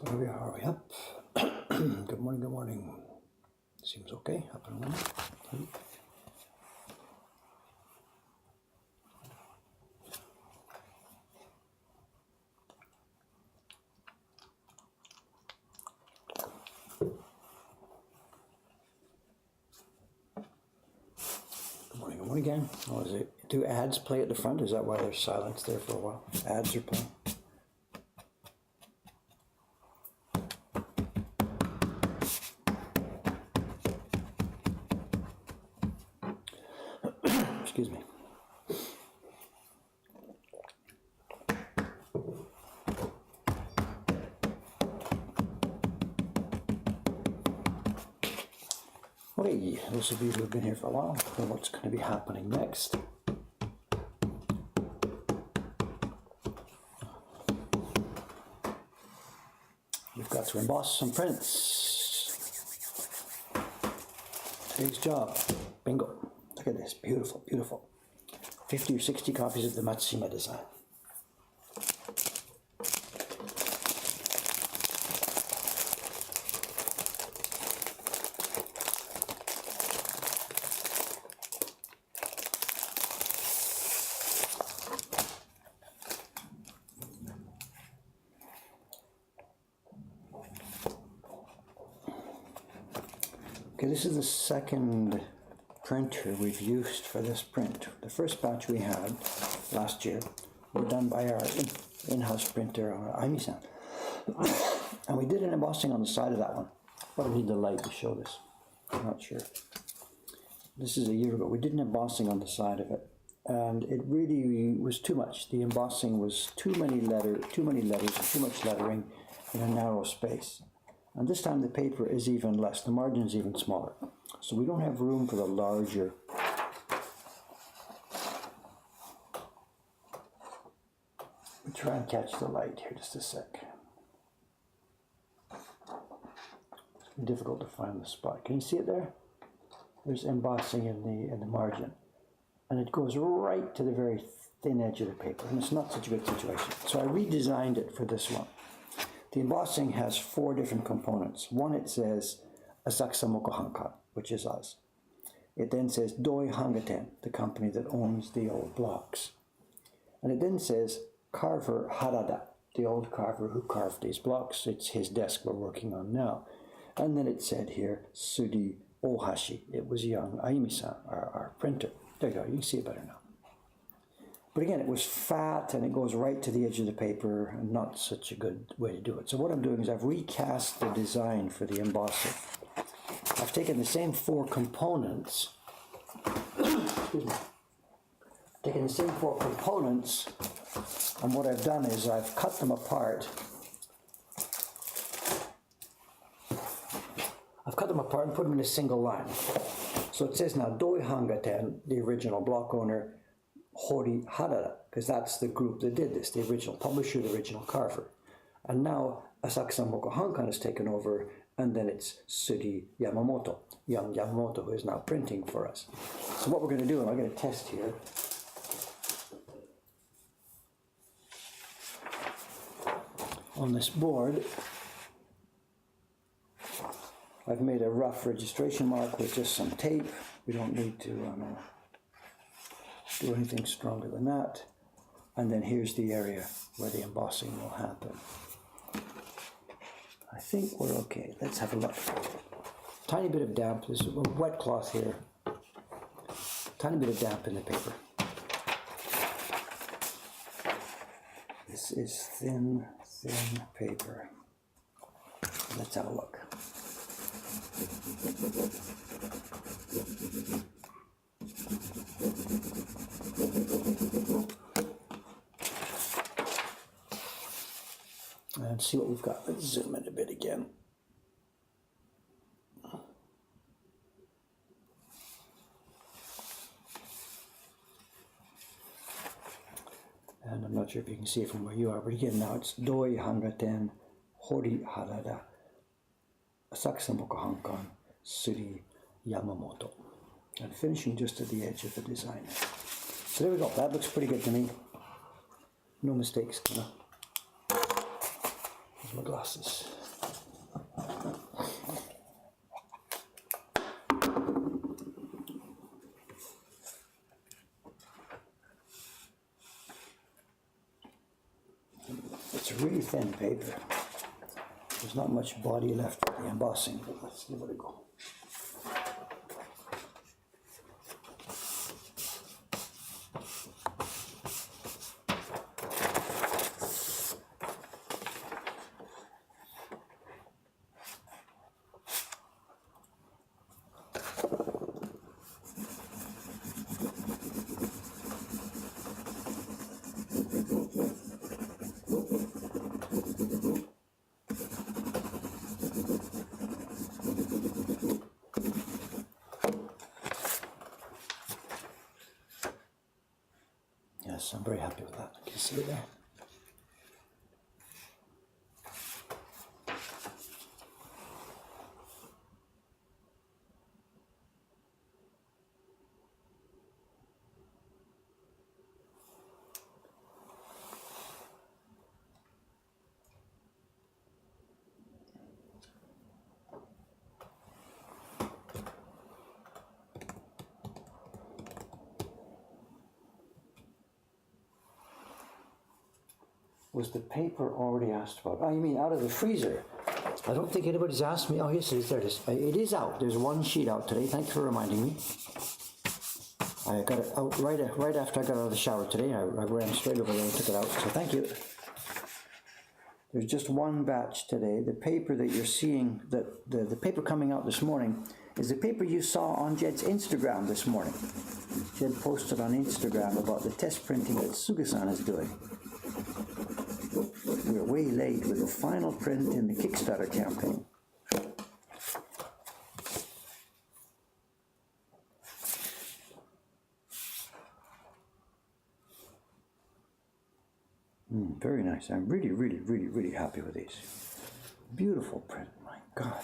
So here we are we up? Good morning, good morning. Seems okay, up and running. Good morning again. Oh, is it? Do ads play at the front? Is that why there's silence there for a while? Ads are playing. Excuse me. Okay, those of you who have been here for a while know what's going to be happening next. We've got to emboss some prints. Today's job. Bingo. Look at this. Beautiful, beautiful. 50 or 60 copies of the Matsushima design. Okay, this is the second printer we've used for this print. The first batch we had last year were done by our in-house printer, Aimi-san. And we did an embossing on the side of that one. But I need the light to show this. I'm not sure. This is a year ago. We did an embossing on the side of it. And it really was too much. The embossing was too many letters, too much lettering in a narrow space. And this time the paper is even less, the margin is even smaller. So we don't have room for the larger. We'll try and catch the light here just a sec. It's difficult to find the spot. Can you see it there? There's embossing in the margin. And it goes right to the very thin edge of the paper. And it's not such a good situation. So I redesigned it for this one. The embossing has 4 different components. One, it says Asakusa Moko Hankan, which is us. It then says Doi Hangaten, the company that owns the old blocks. And it then says Carver Harada, the old carver who carved these blocks. It's his desk we're working on now. And then it said here Sudi Ohashi. It was young Aimi-san, our printer. There you go, you can see it better now. But again, it was fat and it goes right to the edge of the paper, and not such a good way to do it. So what I'm doing is I've recast the design for the embossing. I've taken the same 4 components, excuse me, taken the same 4 components, and what I've done is I've cut them apart. I've cut them apart and put them in a single line. So it says now Doi Hangaten, the original block owner, Hori Harada, because that's the group that did this, the original publisher, the original carver. And now Asakusa Moko Hankan has taken over, and then it's Sudi Yamamoto, young Yamamoto, who is now printing for us. So what we're going to do, and I'm going to test here. On this board, I've made a rough registration mark with just some tape. We don't need to do anything stronger than that. And then here's the area where the embossing will happen. I think we're okay. Let's have a look. Tiny bit of damp. There's a wet cloth here. Tiny bit of damp in the paper. This is thin paper. Let's have a look. And see what we've got. Let's zoom in a bit again. And I'm not sure if you can see it from where you are, but again, now it's Doi Hangaten, Hori Harada, Asakusa Moko Hankan, Sudi Yamamoto. And finishing just at the edge of the design. So there we go. That looks pretty good to me. No mistakes, you know. My glasses. It's a really thin paper. There's not much body left for the embossing, but let's give it a go. Yes, I'm very happy with that. Can you see it there? Was the paper already asked about? Oh, you mean out of the freezer? I don't think anybody's asked me. Oh, yes, it is. There it is. It is out. There's one sheet out today. Thanks for reminding me. I got it out right after I got out of the shower today. I ran straight over there and took it out. So thank you. There's just one batch today. The paper that you're seeing, the paper coming out this morning, is the paper you saw on Jed's Instagram this morning. Jed posted on Instagram about the test printing that Suga-san is doing. We're way late with the final print in the Kickstarter campaign. Very nice. I'm really, really, really, really happy with these. Beautiful print, my God.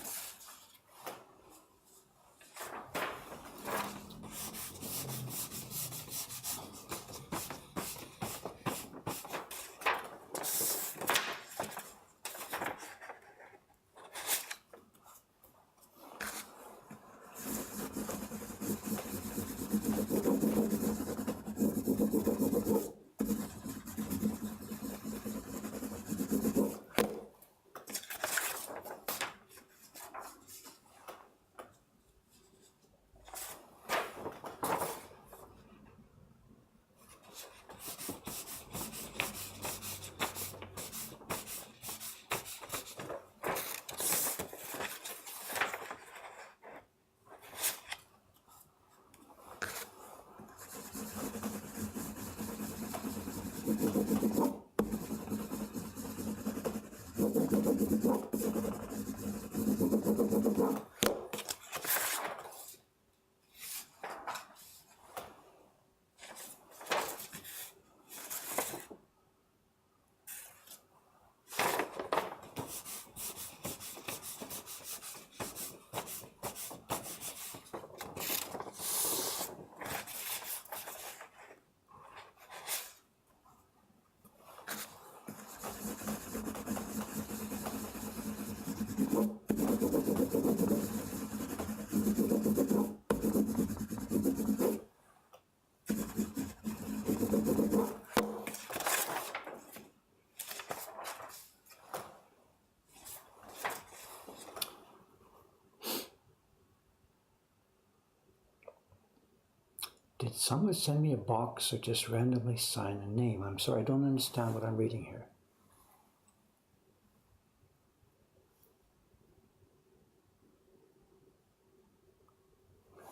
Did someone send me a box or just randomly sign a name? I'm sorry, I don't understand what I'm reading here.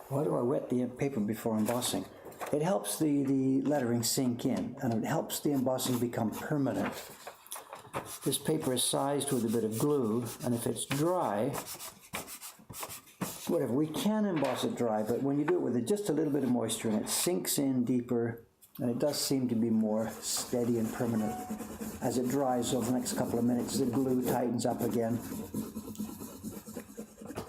Why do I wet the paper before embossing? It helps the lettering sink in, and it helps the embossing become permanent. This paper is sized with a bit of glue, and if it's dry, whatever, we can emboss it dry, but when you do it with just a little bit of moisture and it sinks in deeper, and it does seem to be more steady and permanent. As it dries over the next couple of minutes, the glue tightens up again.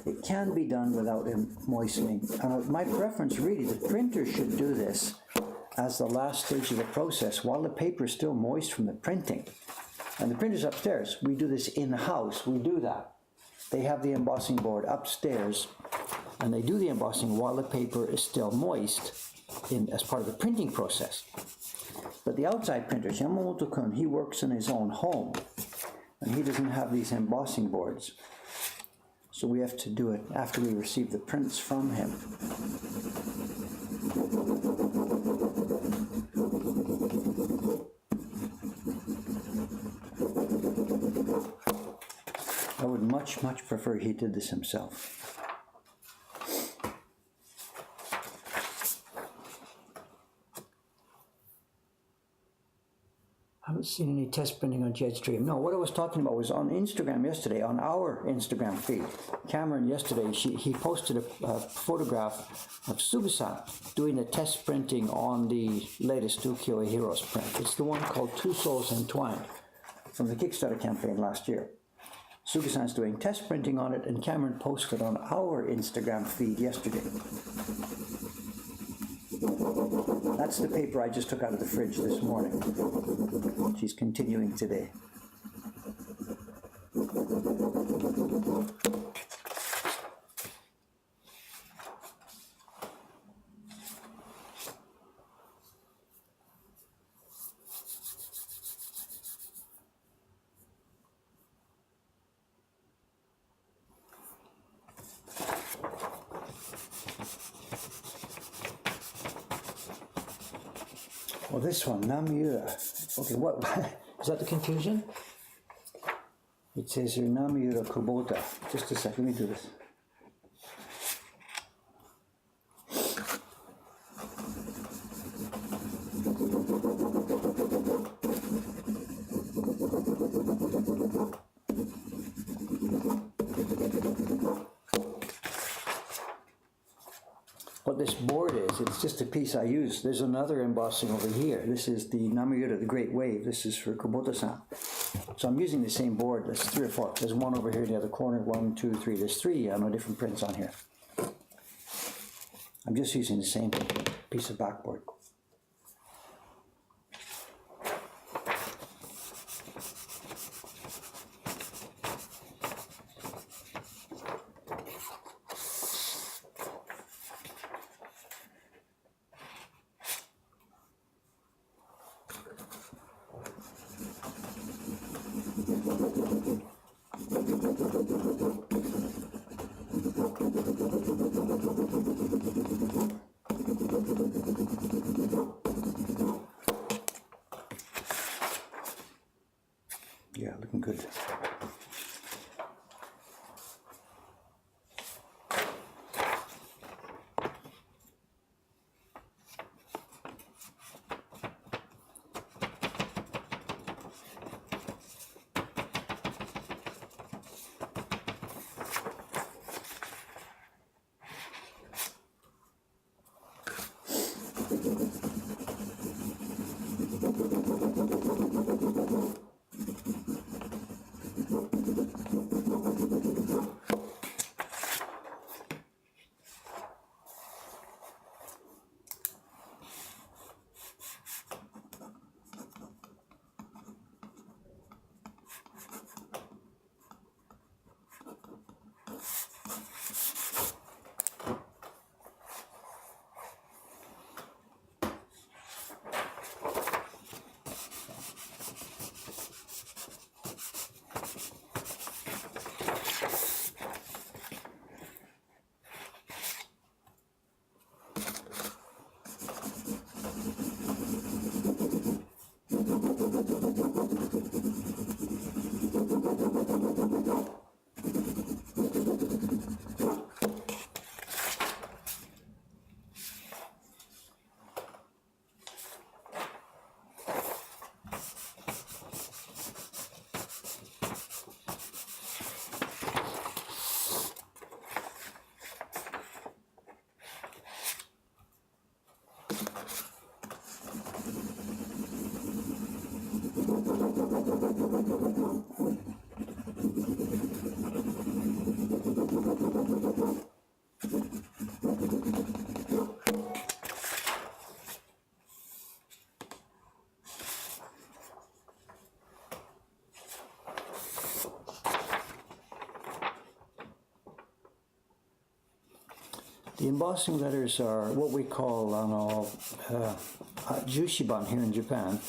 It can be done without moistening. My preference really, the printer should do this as the last stage of the process while the paper is still moist from the printing. And the printer's upstairs. We do this in-house. We do that. They have the embossing board upstairs, and they do the embossing while the paper is still moist as part of the printing process. But the outside printers, Yamamoto-kun, he works in his own home, and he doesn't have these embossing boards. So we have to do it after we receive the prints from him. I would much prefer he did this himself. I haven't seen any test printing on Jetstream. No, what I was talking about was on Instagram yesterday, on our Instagram feed. Cameron yesterday, he posted a photograph of Suga-san doing the test printing on the latest Ukiyo-e Heroes print. It's the one called Two Souls Entwined from the Kickstarter campaign last year. Suga-san's doing test printing on it, and Cameron posted on our Instagram feed yesterday. That's the paper I just took out of the fridge this morning. She's continuing today. Well, this one, Namiura. Okay, what is that the confusion? It says here Namiura Kubota. Just a second, let me do this. What this board is, it's just a piece I use. There's another embossing over here. This is the Namiura, the Great Wave. This is for Kubota-san. So I'm using the same board. There's 3 or 4. There's one over here in the other corner. 1, 2, 3. There's 3 different prints on here. I'm just using the same piece of backboard. Yeah, looking good. The embossing letters are what we call jushiban here in Japan.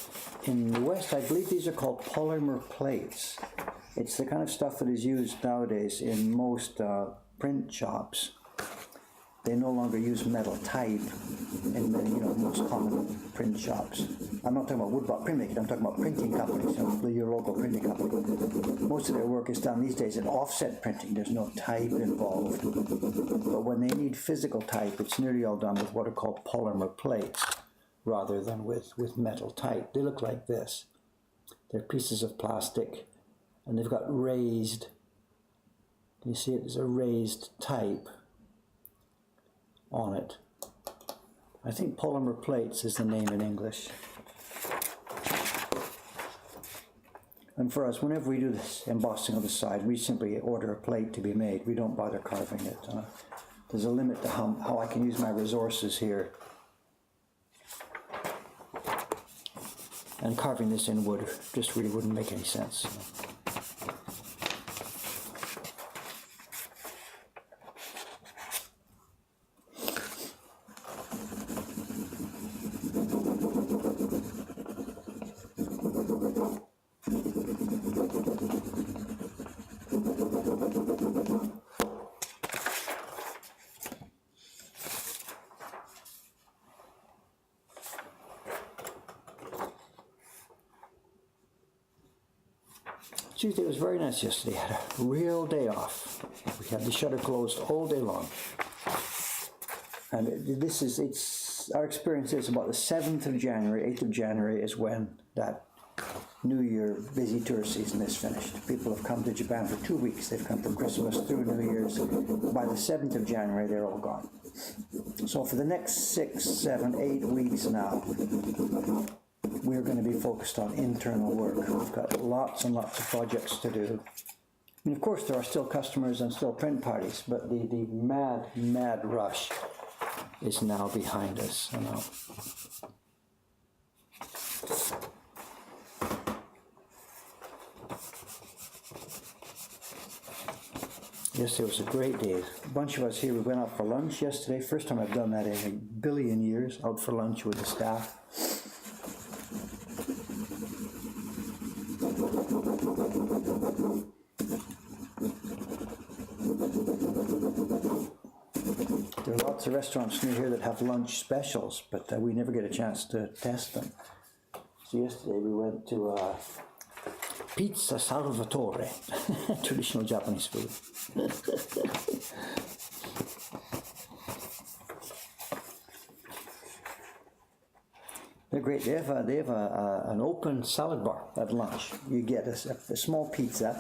In the West, I believe these are called polymer plates. It's the kind of stuff that is used nowadays in most print shops. They no longer use metal type in the most common print shops. I'm not talking about woodblock printmaking, I'm talking about printing companies, your local printing company. Most of their work is done these days in offset printing. There's no type involved. But when they need physical type, it's nearly all done with what are called polymer plates rather than with metal type. They look like this. They're pieces of plastic and they've got raised, you see it, there's a raised type on it. I think polymer plates is the name in English. And for us, whenever we do this embossing on the side, we simply order a plate to be made. We don't bother carving it. There's a limit to how I can use my resources here. And carving this in wood just really wouldn't make any sense. Tuesday was very nice yesterday. I had a real day off. We had the shutter closed all day long. And our experience is about the 7th of January, 8th of January is when that New Year busy tourist season is finished. People have come to Japan for 2 weeks. They've come from Christmas through New Year's. By the 7th of January, they're all gone. So for the next 6, 7, 8 weeks now, we're going to be focused on internal work. We've got lots and lots of projects to do. And of course, there are still customers and still print parties, but the mad rush is now behind us. Yesterday was a great day. A bunch of us here, we went out for lunch yesterday. First time I've done that in a billion years, out for lunch with the staff. There are lots of restaurants near here that have lunch specials, but we never get a chance to test them. So yesterday we went to Pizza Salvatore, traditional Japanese food. They're great. They have an open salad bar at lunch. You get a small pizza,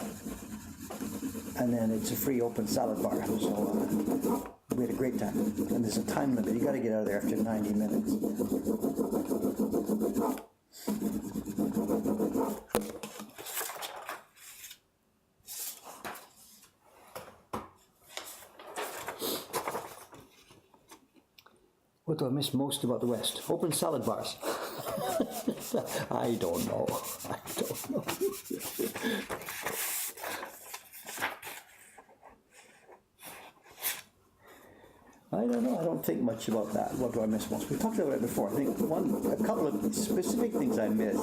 and then it's a free open salad bar. So we had a great time. And there's a time limit. You got to get out of there after 90 minutes. What do I miss most about the West? Open salad bars. I don't know. I don't know. I don't think much about that. What do I miss most? We talked about it before. I think a couple of specific things I miss.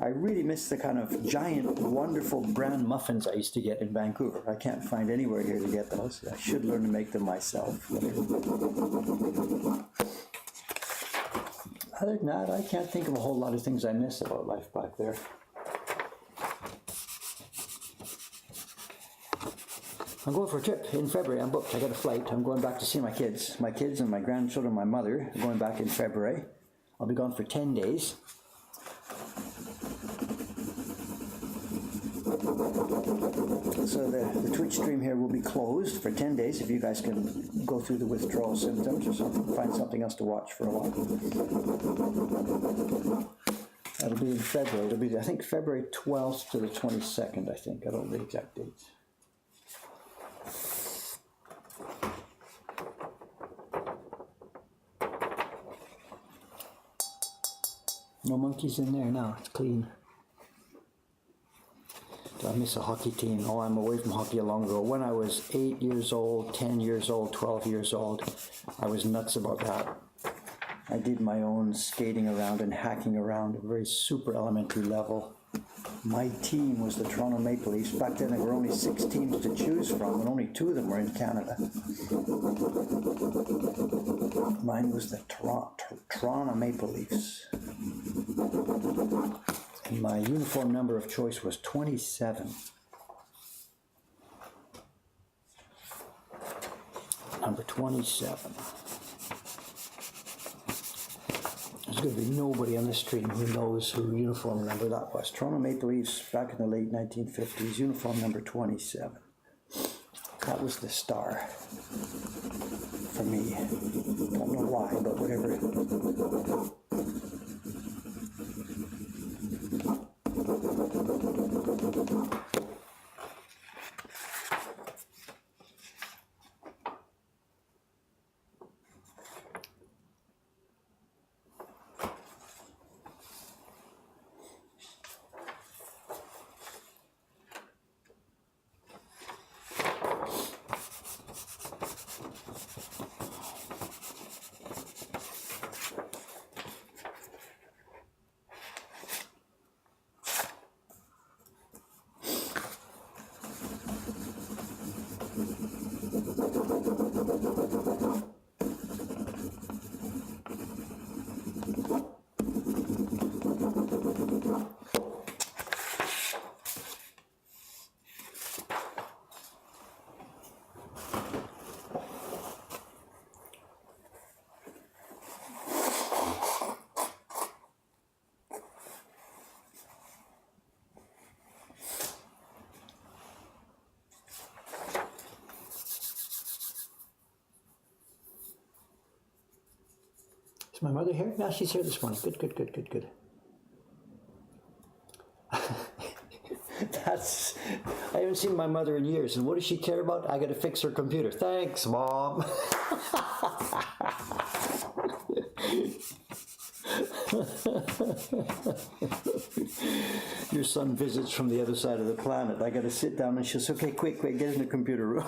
I really miss the kind of giant, wonderful bran muffins I used to get in Vancouver. I can't find anywhere here to get those. I should learn to make them myself. Other than that, I can't think of a whole lot of things I miss about life back there. I'm going for a trip in February. I'm booked. I got a flight. I'm going back to see my kids. My kids and my grandchildren, my mother, are going back in February. I'll be gone for 10 days. So the Twitch stream here will be closed for 10 days if you guys can go through the withdrawal symptoms or something, find something else to watch for a while. That'll be in February. It'll be, I think, February 12th to the 22nd, I think. I don't know the exact dates. No monkeys in there now. It's clean. Do I miss a hockey team. Oh, I'm away from hockey long ago. When I was 8 years old, 10 years old, 12 years old, I was nuts about that. I did my own skating around and hacking around at a very super elementary level. My team was the Toronto Maple Leafs. Back then there were only 6 teams to choose from, and only 2 of them were in Canada. Mine was the Toronto Maple Leafs. And my uniform number of choice was 27. Number 27. There's going to be nobody on the stream who knows who uniform number that was. Toronto Maple Leafs back in the late 1950s, uniform number 27. That was the star for me. Don't know why, but whatever. Is my mother here? No, she's here this morning. Good. I haven't seen my mother in years. And what does she care about? I got to fix her computer. Thanks, Mom. Your son visits from the other side of the planet. I got to sit down and she'll say, okay, quick, get in the computer room.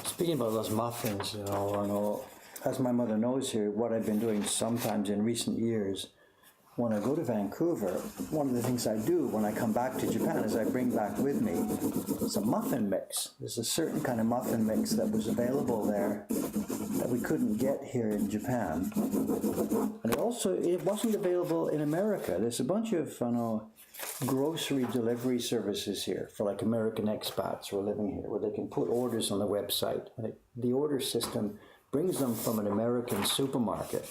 Speaking about those muffins, as my mother knows here, what I've been doing sometimes in recent years, when I go to Vancouver, one of the things I do when I come back to Japan is I bring back with me some muffin mix. There's a certain kind of muffin mix that was available there that we couldn't get here in Japan. And it wasn't available in America. There's a bunch of, grocery delivery services here for like American expats who are living here, where they can put orders on the website. And the order system brings them from an American supermarket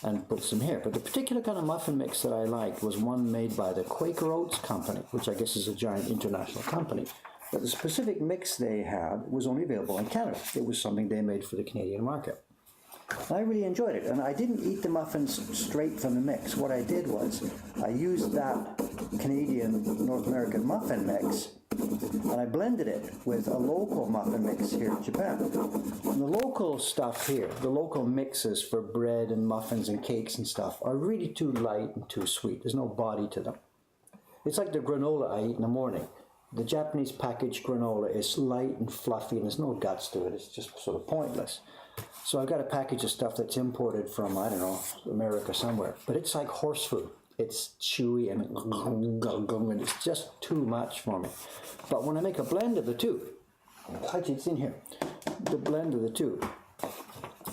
and puts them here. But the particular kind of muffin mix that I liked was one made by the Quaker Oats Company, which I guess is a giant international company. But the specific mix they had was only available in Canada. It was something they made for the Canadian market. And I really enjoyed it, and I didn't eat the muffins straight from the mix. What I did was I used that Canadian North American muffin mix and I blended it with a local muffin mix here in Japan. And the local stuff here, the local mixes for bread and muffins and cakes and stuff, are really too light and too sweet. There's no body to them. It's like the granola I eat in the morning. The Japanese packaged granola is light and fluffy and there's no guts to it. It's just sort of pointless. So I've got a package of stuff that's imported from, I don't know, America somewhere. But it's like horse food. It's chewy and it's just too much for me. But when I make a blend of the two, actually it's in here, the blend of the two,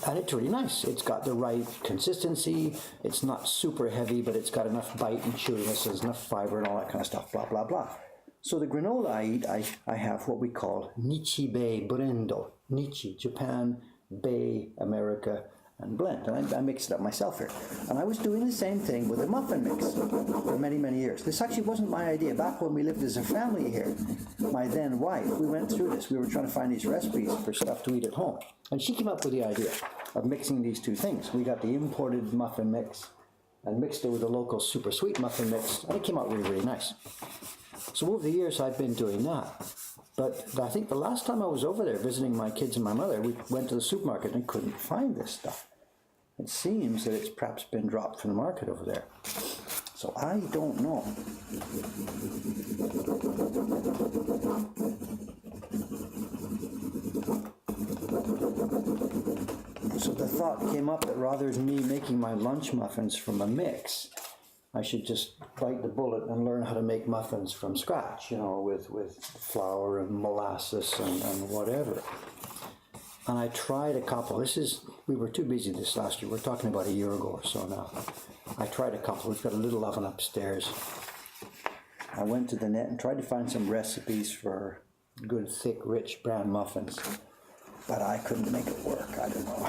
and it's really nice. It's got the right consistency. It's not super heavy, but it's got enough bite and chewiness. There's enough fiber and all that kind of stuff, blah, blah, blah. So the granola I eat, I have what we call Nichi-Bei Brendo. Nichi, Japan, Bei, America, and blend. And I mixed it up myself here. And I was doing the same thing with a muffin mix for many, many years. This actually wasn't my idea. Back when we lived as a family here, my then wife, we went through this. We were trying to find these recipes for stuff to eat at home. And she came up with the idea of mixing these two things. We got the imported muffin mix and mixed it with the local super sweet muffin mix, and it came out really, really nice. So over the years, I've been doing that. But I think the last time I was over there visiting my kids and my mother, we went to the supermarket and couldn't find this stuff. It seems that it's perhaps been dropped from the market over there. So I don't know. So the thought came up that rather than me making my lunch muffins from a mix, I should just bite the bullet and learn how to make muffins from scratch, with flour and molasses and whatever. And I tried a couple. We were too busy this last year. We're talking about a year ago or so now. I tried a couple. We've got a little oven upstairs. I went to the net and tried to find some recipes for good, thick, rich brown muffins. But I couldn't make it work. I don't know.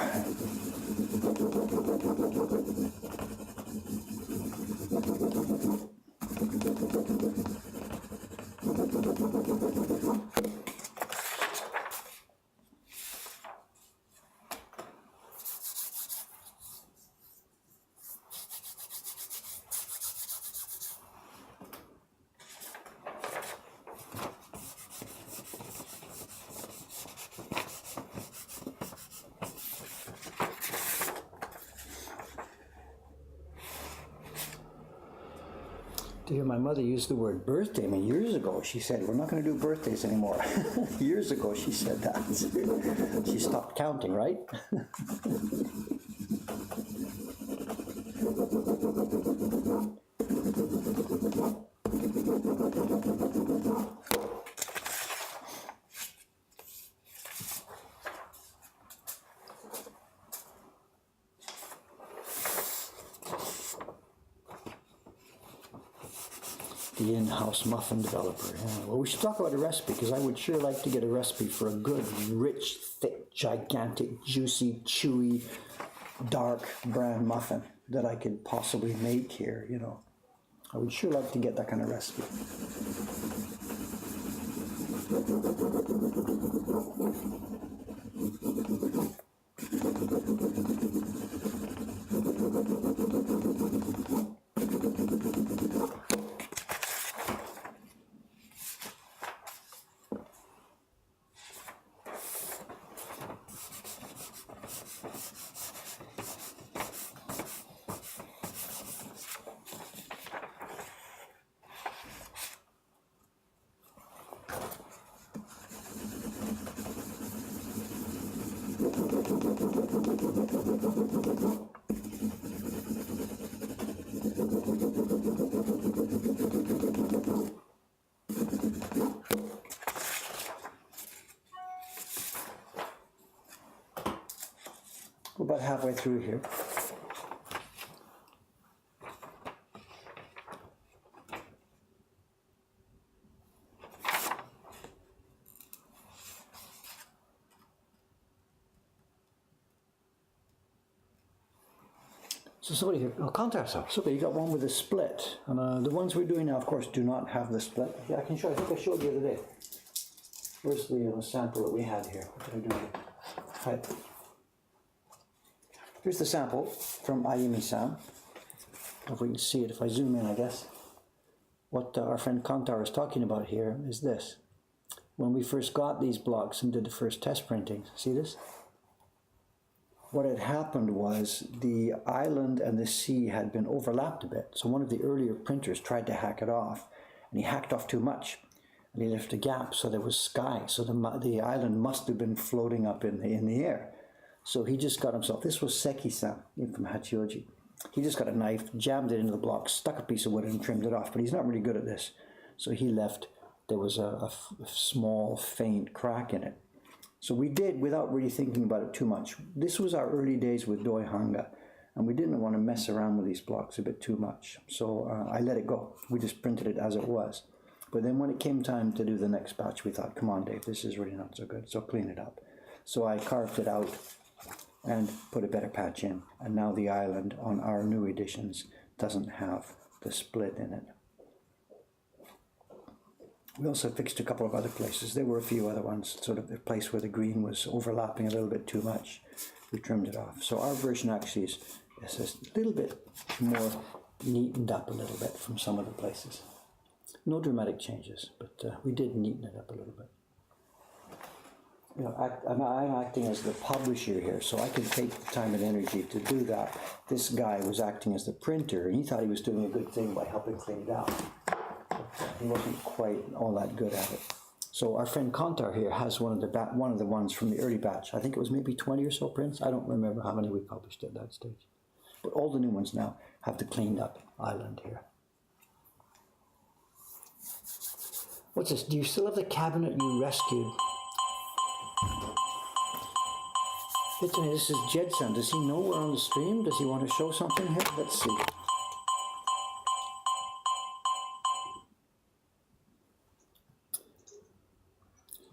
To hear my mother use the word birthday, years ago she said, we're not going to do birthdays anymore. Years ago she said that. She stopped counting, right? The in-house muffin developer. Yeah. Well, we should talk about a recipe, because I would sure like to get a recipe for a good, rich, thick, gigantic, juicy, chewy, dark brown muffin that I could possibly make here, I would sure like to get that kind of recipe. about halfway through here. So somebody here, contact us. Okay, you got one with a split. And the ones we're doing now, of course, do not have the split. Yeah, I can show you. I think I showed you the other day. Where's the sample that we had here? What did I do here? Right. Here's the sample from Ayumi-san. If we can see it, if I zoom in, I guess. What our friend Kantar is talking about here is this. When we first got these blocks and did the first test printing, see this? What had happened was the island and the sea had been overlapped a bit. So one of the earlier printers tried to hack it off, and he hacked off too much. And he left a gap, so there was sky. So the island must have been floating up in the air. So he just got himself, this was Seki-san from Hachioji. He just got a knife, jammed it into the block, stuck a piece of wood and trimmed it off. But he's not really good at this. So he left, there was a small, faint crack in it. So we did, without really thinking about it too much. This was our early days with Doi Hanga, and we didn't want to mess around with these blocks a bit too much. So I let it go. We just printed it as it was. But then when it came time to do the next batch, we thought, come on, Dave, this is really not so good, so clean it up. So I carved it out and put a better patch in. And now the island on our new editions doesn't have the split in it. We also fixed a couple of other places. There were a few other ones, sort of the place where the green was overlapping a little bit too much. We trimmed it off. So our version actually is a little bit more neatened up a little bit from some of the places. No dramatic changes, but we did neaten it up a little bit. You know, I'm acting as the publisher here, so I can take the time and energy to do that. This guy was acting as the printer, and he thought he was doing a good thing by helping clean it out. He wasn't quite all that good at it. So our friend Kantar here has one of the ones from the early batch. I think it was maybe 20 or so prints. I don't remember how many we published at that stage. But all the new ones now have the cleaned up island here. What's this? Do you still have the cabinet you rescued? Anthony, this is Jedson. Does he know we're on the stream? Does he want to show something here? Let's see.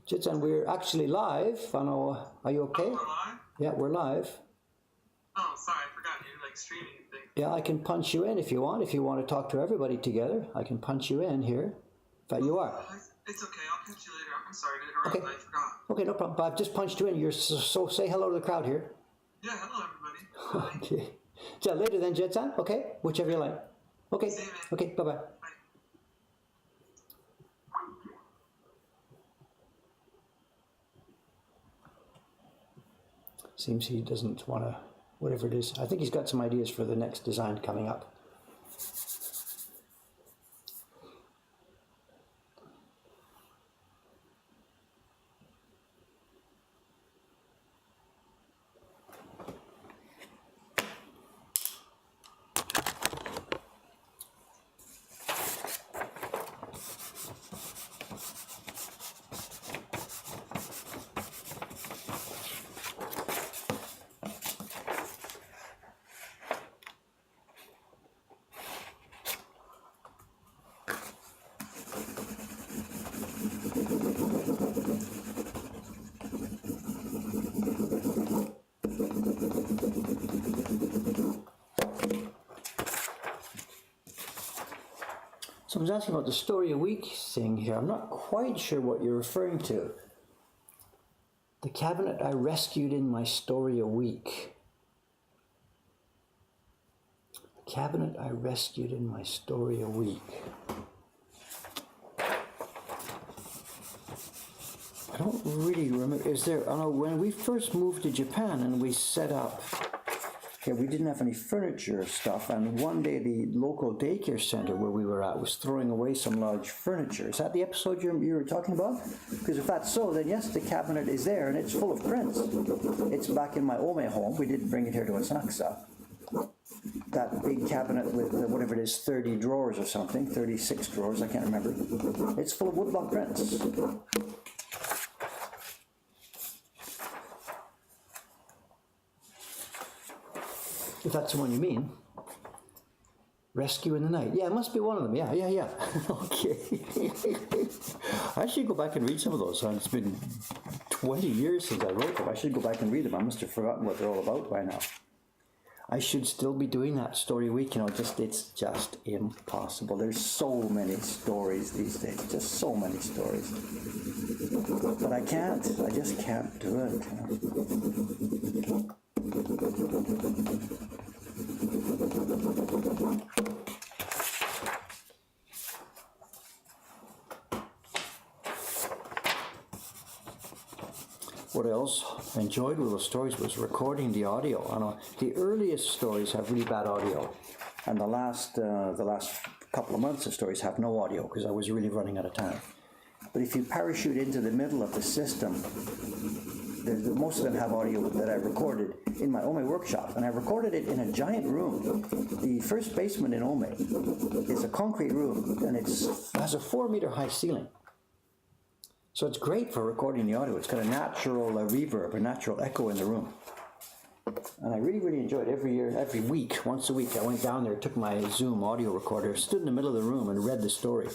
Jedson, we're actually live. Are you okay? Oh, we're live? Yeah, we're live. Oh, sorry, I forgot you're like streaming and things. Yeah, I can punch you in if you want. If you want to talk to everybody together, I can punch you in here. In fact, you are. It's okay, I'll catch you later. I'm sorry to interrupt, I forgot. Okay, no problem. But I've just punched you in. So say hello to the crowd here. Yeah, hello everybody. Okay. So later then, Jedson. Okay, whichever you like. Okay. See you, man. Okay. Bye bye. Bye. Seems he doesn't want to, whatever it is. I think he's got some ideas for the next design coming up. So I was asking about the story a week thing here. I'm not quite sure what you're referring to. The cabinet I rescued in my story a week. The cabinet I rescued in my story a week. I don't really remember. Is there, I know when we first moved to Japan and we set up, here we didn't have any furniture or stuff, and one day the local daycare center where we were at was throwing away some large furniture. Is that the episode you were talking about? Because if that's so, then yes, the cabinet is there and it's full of prints. It's back in my Ome home. We didn't bring it here to Asakusa. That big cabinet with whatever it is, 30 drawers or something, 36 drawers, I can't remember. It's full of woodblock prints. If that's the one you mean. Rescue in the Night. Yeah, it must be one of them. Yeah. Okay. I should go back and read some of those. It's been 20 years since I wrote them. I should go back and read them. I must have forgotten what they're all about by now. I should still be doing that story week, it's just impossible. There's so many stories these days, just so many stories. But I just can't do it. What else I enjoyed with those stories was recording the audio. I know the earliest stories have really bad audio, and the last couple of months of stories have no audio because I was really running out of time. But if you parachute into the middle of the system, most of them have audio that I recorded in my Ome workshop, and I recorded it in a giant room. The first basement in Ome is a concrete room, and it has a 4-meter high ceiling. So it's great for recording the audio. It's got a natural reverb, a natural echo in the room. And I really, really enjoyed it. Every week, once a week, I went down there, took my Zoom audio recorder, stood in the middle of the room and read the story.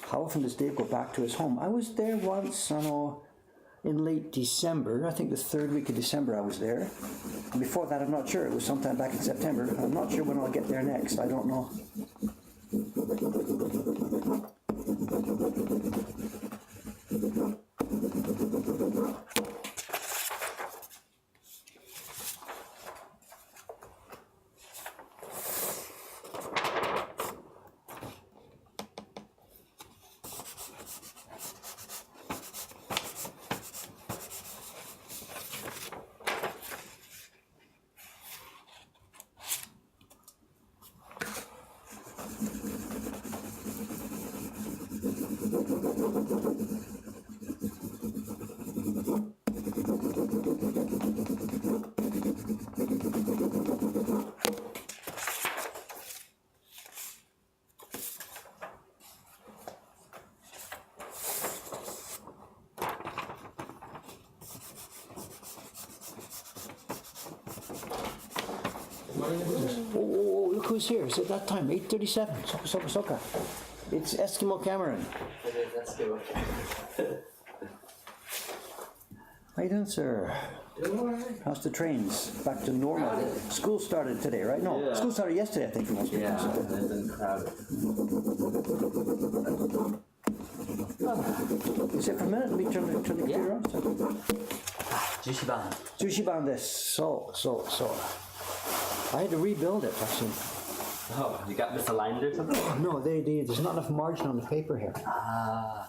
How often does Dave go back to his home? I was there once, in late December. I think the 3rd week of December I was there. And before that, I'm not sure. It was sometime back in September. I'm not sure when I'll get there next. I don't know. Oh, look who's here. It's at that time, 8:37. Soka. It's Eskimo Cameron. It is Eskimo. How you doing, sir? Doing all right. How's the trains? Back to normal. Crowded. School started today, right? No, Yeah. school started yesterday, I think, for most people. Yeah, it's been crowded. Is it for a minute? Let me turn the computer on. Jushiban. Sushiban this. So. I had to rebuild it, actually. Oh, you got misaligned or something? No, there's not enough margin on the paper here. Ah.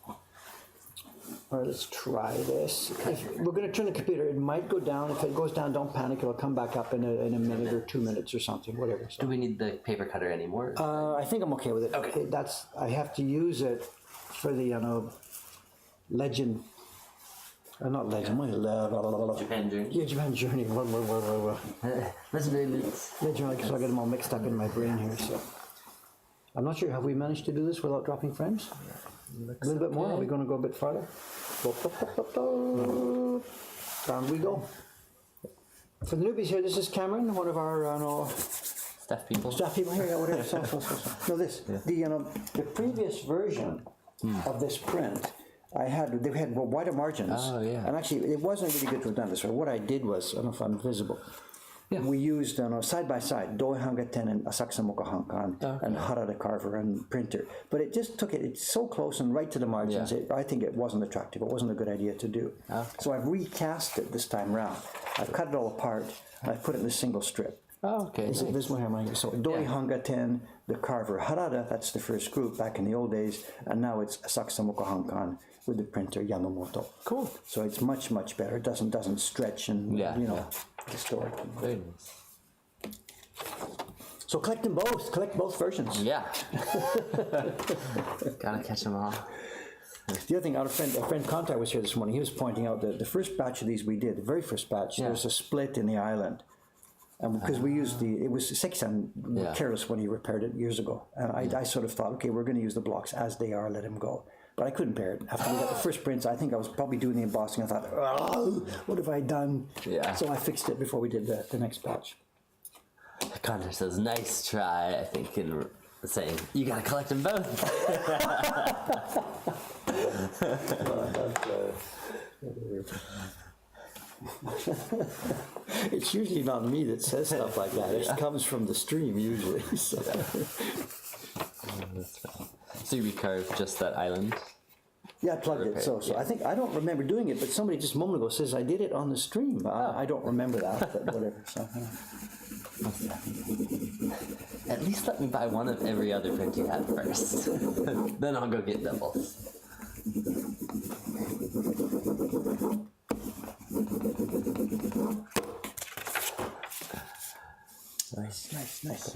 All right, let's try this. We're going to turn the computer. It might go down. If it goes down, don't panic. It'll come back up in a minute or 2 minutes or something, whatever. So, Do we need the paper cutter anymore? I think I'm okay with it. Okay. I have to use it for the legend. Not legend. Japan Journey. Yeah, Japan Journey. Legendary Loots. Legend. So I get them all mixed up in my brain here. So I'm not sure. Have we managed to do this without dropping frames? A little bit more. Are we going to go a bit farther? Down we go. For the newbies here, this is Cameron, one of our Staff people. staff people here. Yeah, whatever. So. No, this the previous version of this print. They had wider margins. Oh, yeah. And actually, it wasn't really good to have done this. So what I did was, I don't know if I'm visible. Yeah. We used side by side Doi Hangaten and Asaksamoka Hankan and Harada Carver and printer, but it just took it. It's so close and right to the margins. Yeah. I think it wasn't attractive. It wasn't a good idea to do. Okay. So I've recast it this time round. I've cut it all apart. I've put it in a single strip. Oh, okay. Is it visible here, Mike? So Doi Hangaten, the Carver Harada. That's the first group back in the old days, and now it's Asaksamoka Hankan with the printer Yamamoto. Cool. So it's much better. It doesn't stretch and distort. Very nice. So collect them both. Collect both versions. Yeah. Gotta catch them all. The other thing, a friend contact was here this morning. He was pointing out that the first batch of these we did, the very first batch, there was a split in the island. And because we used it was Sexan Yeah. careless when he repaired it years ago. And I sort of thought, okay, we're going to use the blocks as they are, let him go. But I couldn't bear it. After we got the first prints, I think I was probably doing the embossing. I thought, oh, what have I done? Yeah. So I fixed it before we did the next batch. Connor says, nice try, I think, in saying, you gotta collect them both. It's usually not me that says stuff like that. It comes from the stream usually. So. So you recarved just that island? Yeah, I plugged it. So I think I don't remember doing it, but somebody just a moment ago says I did it on the stream. I don't remember that, but whatever. So, At least let me buy one of every other print you have first. Then I'll go get doubles. nice. Very nice.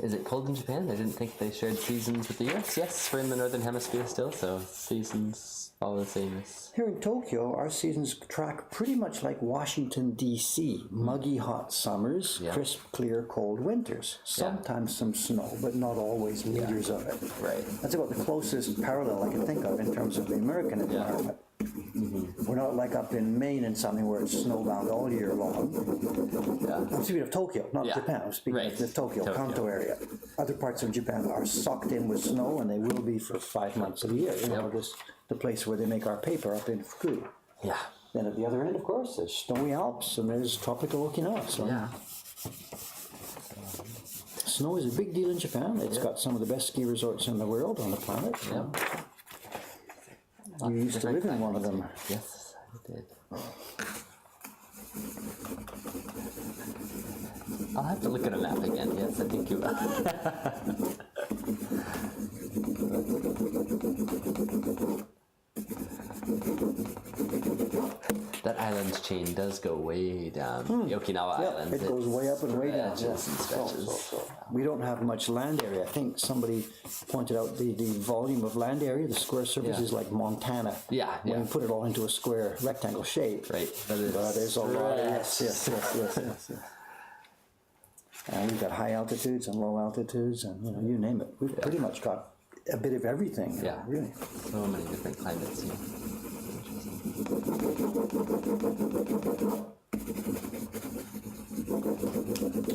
Is it cold in Japan? I didn't think they shared seasons with the US. Yes, we're in the northern hemisphere still, so seasons all the same as... Here in Tokyo, our seasons track pretty much like Washington, D.C. Muggy, hot summers, crisp, clear, cold winters. Sometimes some snow, but not always meters of it. Right. That's about the closest parallel I can think of in terms of the American environment. We're not like up in Maine and something where it's snowbound all year long. I'm speaking of Tokyo, not Japan. I'm speaking of the Tokyo, Kanto area. Other parts of Japan are socked in with snow, and they will be for 5 months of the year. You know, just the place where they make our paper up in Fukui. Yeah. Then at the other end, of course, there's snowy Alps and there's tropical Okinawa. So snow is a big deal in Japan. It's got some of the best ski resorts in the world on the planet. You used to live in one of them. Yes, I did. I'll have to look at a map again. Yes, I think you will. That island chain does go way down. The Okinawa Island. It goes way up and way down. Stretches and stretches. So. We don't have much land area. I think somebody pointed out the volume of land area, the square surface is like Montana. When you put it all into a square rectangle shape. Right. But there's a lot. Yes. And we've got high altitudes and low altitudes and you name it. We've pretty much got a bit of everything. Yeah. Really. So many different climates here.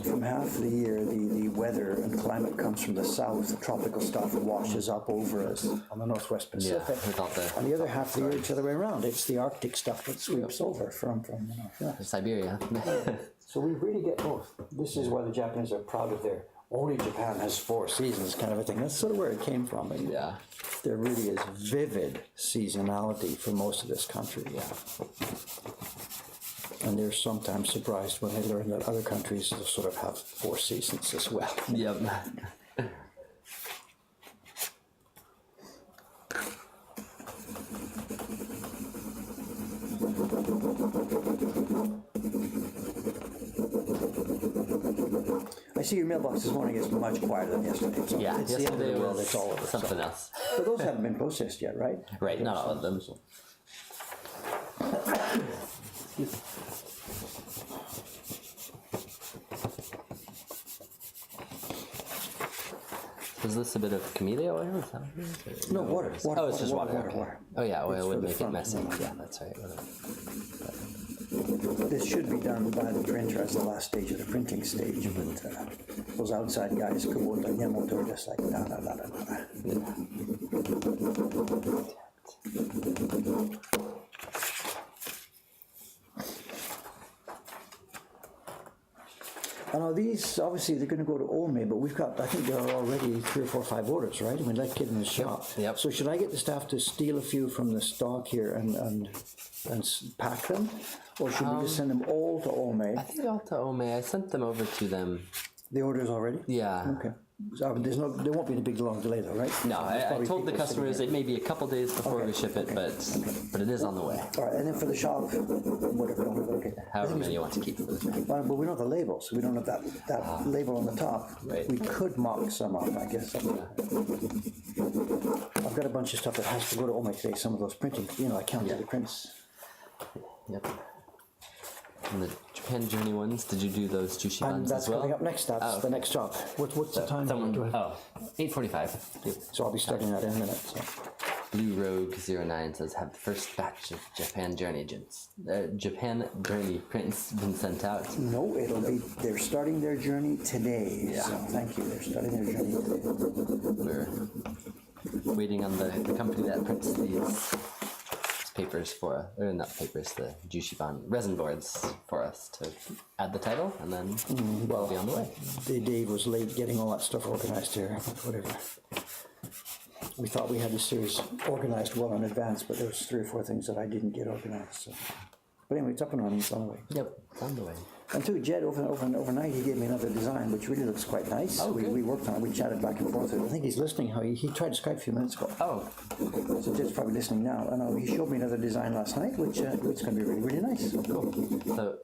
From half the year, the weather and climate comes from the south. The tropical stuff washes up over us on the northwest Pacific. On the other half of the year, it's the other way around. It's the Arctic stuff that sweeps over from Siberia. So we really get both. This is why the Japanese are proud of their only Japan has 4 seasons kind of a thing. That's sort of where it came from. And there really is vivid seasonality for most of this country. And they're sometimes surprised when they learn that other countries sort of have 4 seasons as well. Yep. I see your mailbox this morning is much quieter than yesterday. So it's the end of the world. It's all over. Something else. But those haven't been processed yet, right? Right, not all of them. Is this a bit of camellia oil? No, water. Oh, it's just water. Okay. Oh yeah, It's oil for would the make it front, messy. you know. Yeah, that's right. This should be done by the printer as the last stage of the printing stage, but those outside guys, Kubota, Yamoto, are just like, I know these, obviously, they're going to go to Ome, but we've got, I think there are already 3 or 4 or 5 orders, right? I mean, like kid in the shop. Yep. So should I get the staff to steal a few from the stock here and pack them? Or should we just send them all to Ome? I think all to Ome. I sent them over to them. The orders already? Yeah. Okay. There won't be any big long delay though, right? No, I Probably told the people customers sitting it may be a couple days before we ship it, but it is on the way. here. All right, and then for the shop, whatever. Okay. However many you want to keep. But we don't have the labels. We don't have that label on the top. Right. We could mock some up, I guess. I've got a bunch of stuff that has to go to Omega today. Some of those printing, I counted the prints. Yep. And the Japan Journey ones, did you do those juicy And buns that's as well? coming up next. That's the next job. What's the time? Someone, 8:45. So I'll be starting that in a minute. So. Blue Rogue 09 says, have the first batch of Japan Journey prints been sent out? No, they're starting their journey today. Yeah. So thank you. They're starting their journey today. We're waiting on the company that prints these papers or not papers, the Jushiban resin boards for us to add the title, and then we'll be on the way. Dave was late getting all that stuff organized here, whatever. We thought we had the series organized well in advance, but there was 3 or 4 things that I didn't get organized. So. But anyway, it's up and running, it's on the way. Yep, it's on the way. And too, Jed, overnight, he gave me another design, which really looks quite nice. Oh, we worked on it, we chatted back and forth. I think he's listening. How he tried to Skype a few minutes ago. Oh. So Jed's probably listening now. And he showed me another design last night, which it's going to be really, really nice. Cool. So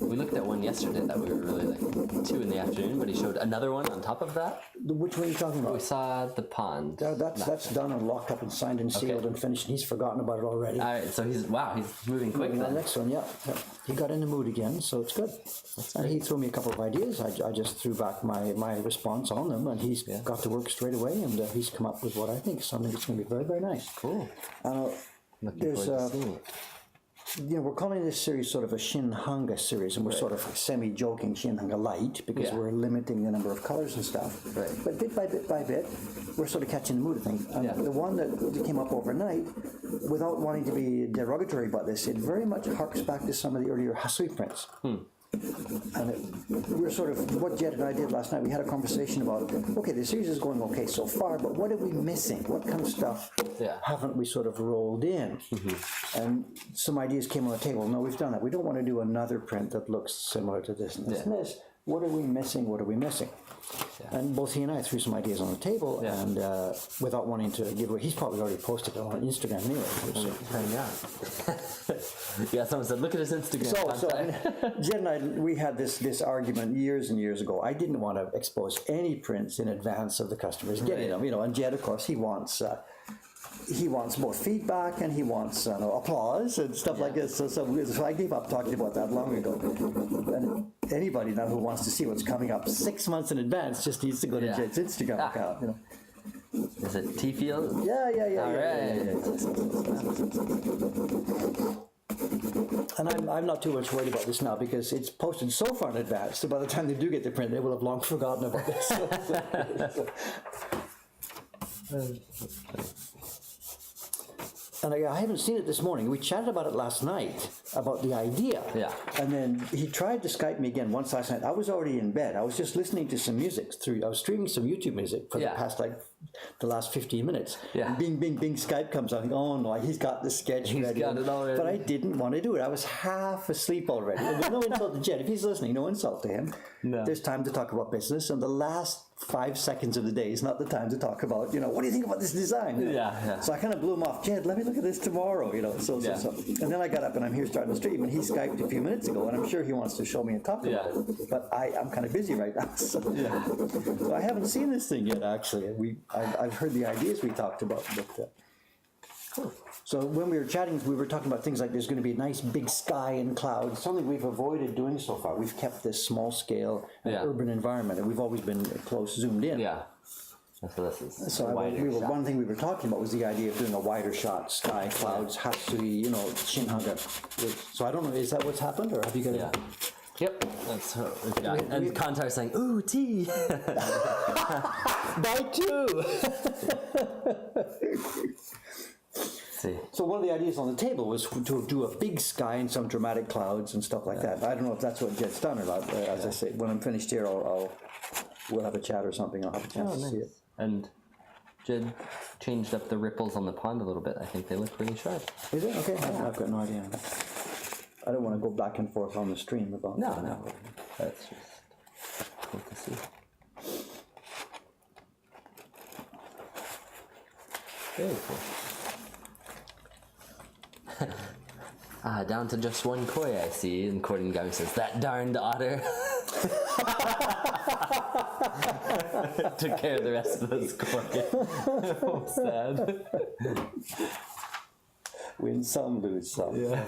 we looked at one yesterday that we were really like 2 in the afternoon, but he showed another one on top of that. Which one are you talking about? We saw the pond. That's done and locked up and signed and sealed and finished, and he's forgotten about it already. All right, so he's moving quick The then. next one, yeah. He got in the mood again, so it's good. And he threw me a couple of ideas. I just threw back my response on them, and he's got to work straight away, and he's come up with what I think is something that's going to be very, very nice. Cool. Looking There's forward to seeing it. we're calling this series sort of a Shinhanga series, and we're sort of semi-joking Shinhanga light because we're limiting the number of colors and stuff. Right. But bit by bit, we're sort of catching the mood of things. And the one that came up overnight, without wanting to be derogatory about this, it very much harks back to some of the earlier Hasui prints. And we're sort of, what Jed and I did last night, we had a conversation about, okay, the series is going okay so far, but what are we missing? What kind of stuff haven't we sort of rolled in? And some ideas came on the table. No, we've done that. We don't want to do another print that looks similar to this and this and this. What are we missing? What are we missing? And both he and I threw some ideas on the table, and without wanting to give away, he's probably already posted it on Instagram anyway. Someone said, look at his Instagram. So Jed and I, we had this argument years and years ago. I didn't want to expose any prints in advance of the customers getting them, and Jed, of course, he wants both feedback and he wants applause and stuff like this. So I gave up talking about that long ago. And anybody now who wants to see what's coming up 6 months in advance just needs to go to Jed's Instagram account. Is it T-Field? Yeah. All right. And I'm not too much worried about this now because it's posted so far in advance. So by the time they do get the print, they will have long forgotten about this. And I haven't seen it this morning. We chatted about it last night, about the idea. Yeah. And then he tried to Skype me again once last night. I was already in bed. I was just listening to some music. I was streaming some YouTube music for the past, the last 15 minutes. Yeah. And bing, bing, bing, Skype comes on. I think, oh no, he's got the sketch ready. Got it already. But I didn't want to do it. I was half asleep already. And there's no insult to Jed. If he's listening, no insult to him. No. There's time to talk about business. And the last 5 seconds of the day is not the time to talk about, what do you think about this design? Yeah. So I kind of blew him off. Jed, let me look at this tomorrow, So. And then I got up and I'm here starting the stream, and he Skyped a few minutes ago, and I'm sure he wants to show me and talk about it. But I'm kind of busy right now. So I haven't seen this thing yet, actually. I've heard the ideas we talked about. But, Cool. So when we were chatting, we were talking about things like there's going to be a nice big sky and clouds, something we've avoided doing so far. We've kept this small scale urban environment, and we've always been close, zoomed in. Yeah. So this is So one thing we were talking about was the idea of doing a wider shot, sky, clouds, Hatsui, Shinhanga. So I don't know, is that what's happened, or have you got it? Yep, that's what we've got. And Kantar's saying, ooh, tea! Buy two! See. So one of the ideas on the table was to do a big sky and some dramatic clouds and stuff like that. I don't know if that's what Jed's done or not. As I say, when I'm finished here, we'll have a chat or something. I'll have a chance to see it. And Jed changed up the ripples on the pond a little bit. I think they look pretty sharp. Is it? Okay, I've got no idea. I don't want to go back and forth on the stream about No. That's just cool to see. Very cool. Down to just one koi, I see. And Corden Gummy says, "That darned otter." Took care of the rest of those koi. Oh, sad. Win some, lose some. Yeah.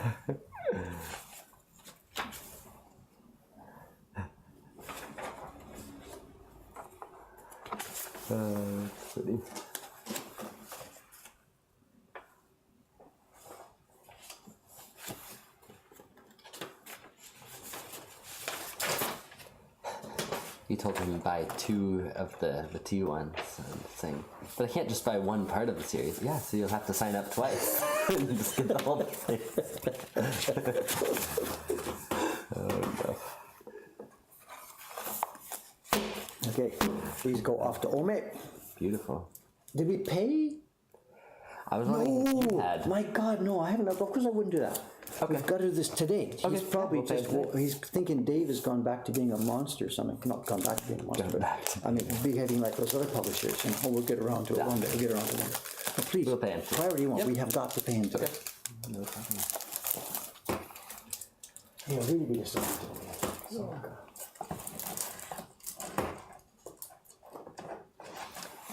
Pretty. You told him to buy 2 of the T ones and saying, but I can't just buy one part of the series. Yeah, so you'll have to sign up twice. Just get the whole thing. Oh no. Okay, these go off to Ome. Beautiful. Did we pay? I was wondering if you No, had. my God, no, I haven't. Of course I wouldn't do that. Okay. We've got to do this today. Okay, He's probably we'll pay just, today. he's thinking Dave has gone back to being a monster or something. Not gone back to being a monster, Gone but back to I mean, behaving like those other publishers. And we'll get around to it one day. We'll get around to it one day. But please, We'll pay him. priority one. Yep. We have got to pay him today. Okay. No problem. He'll really be disappointed. Oh, God.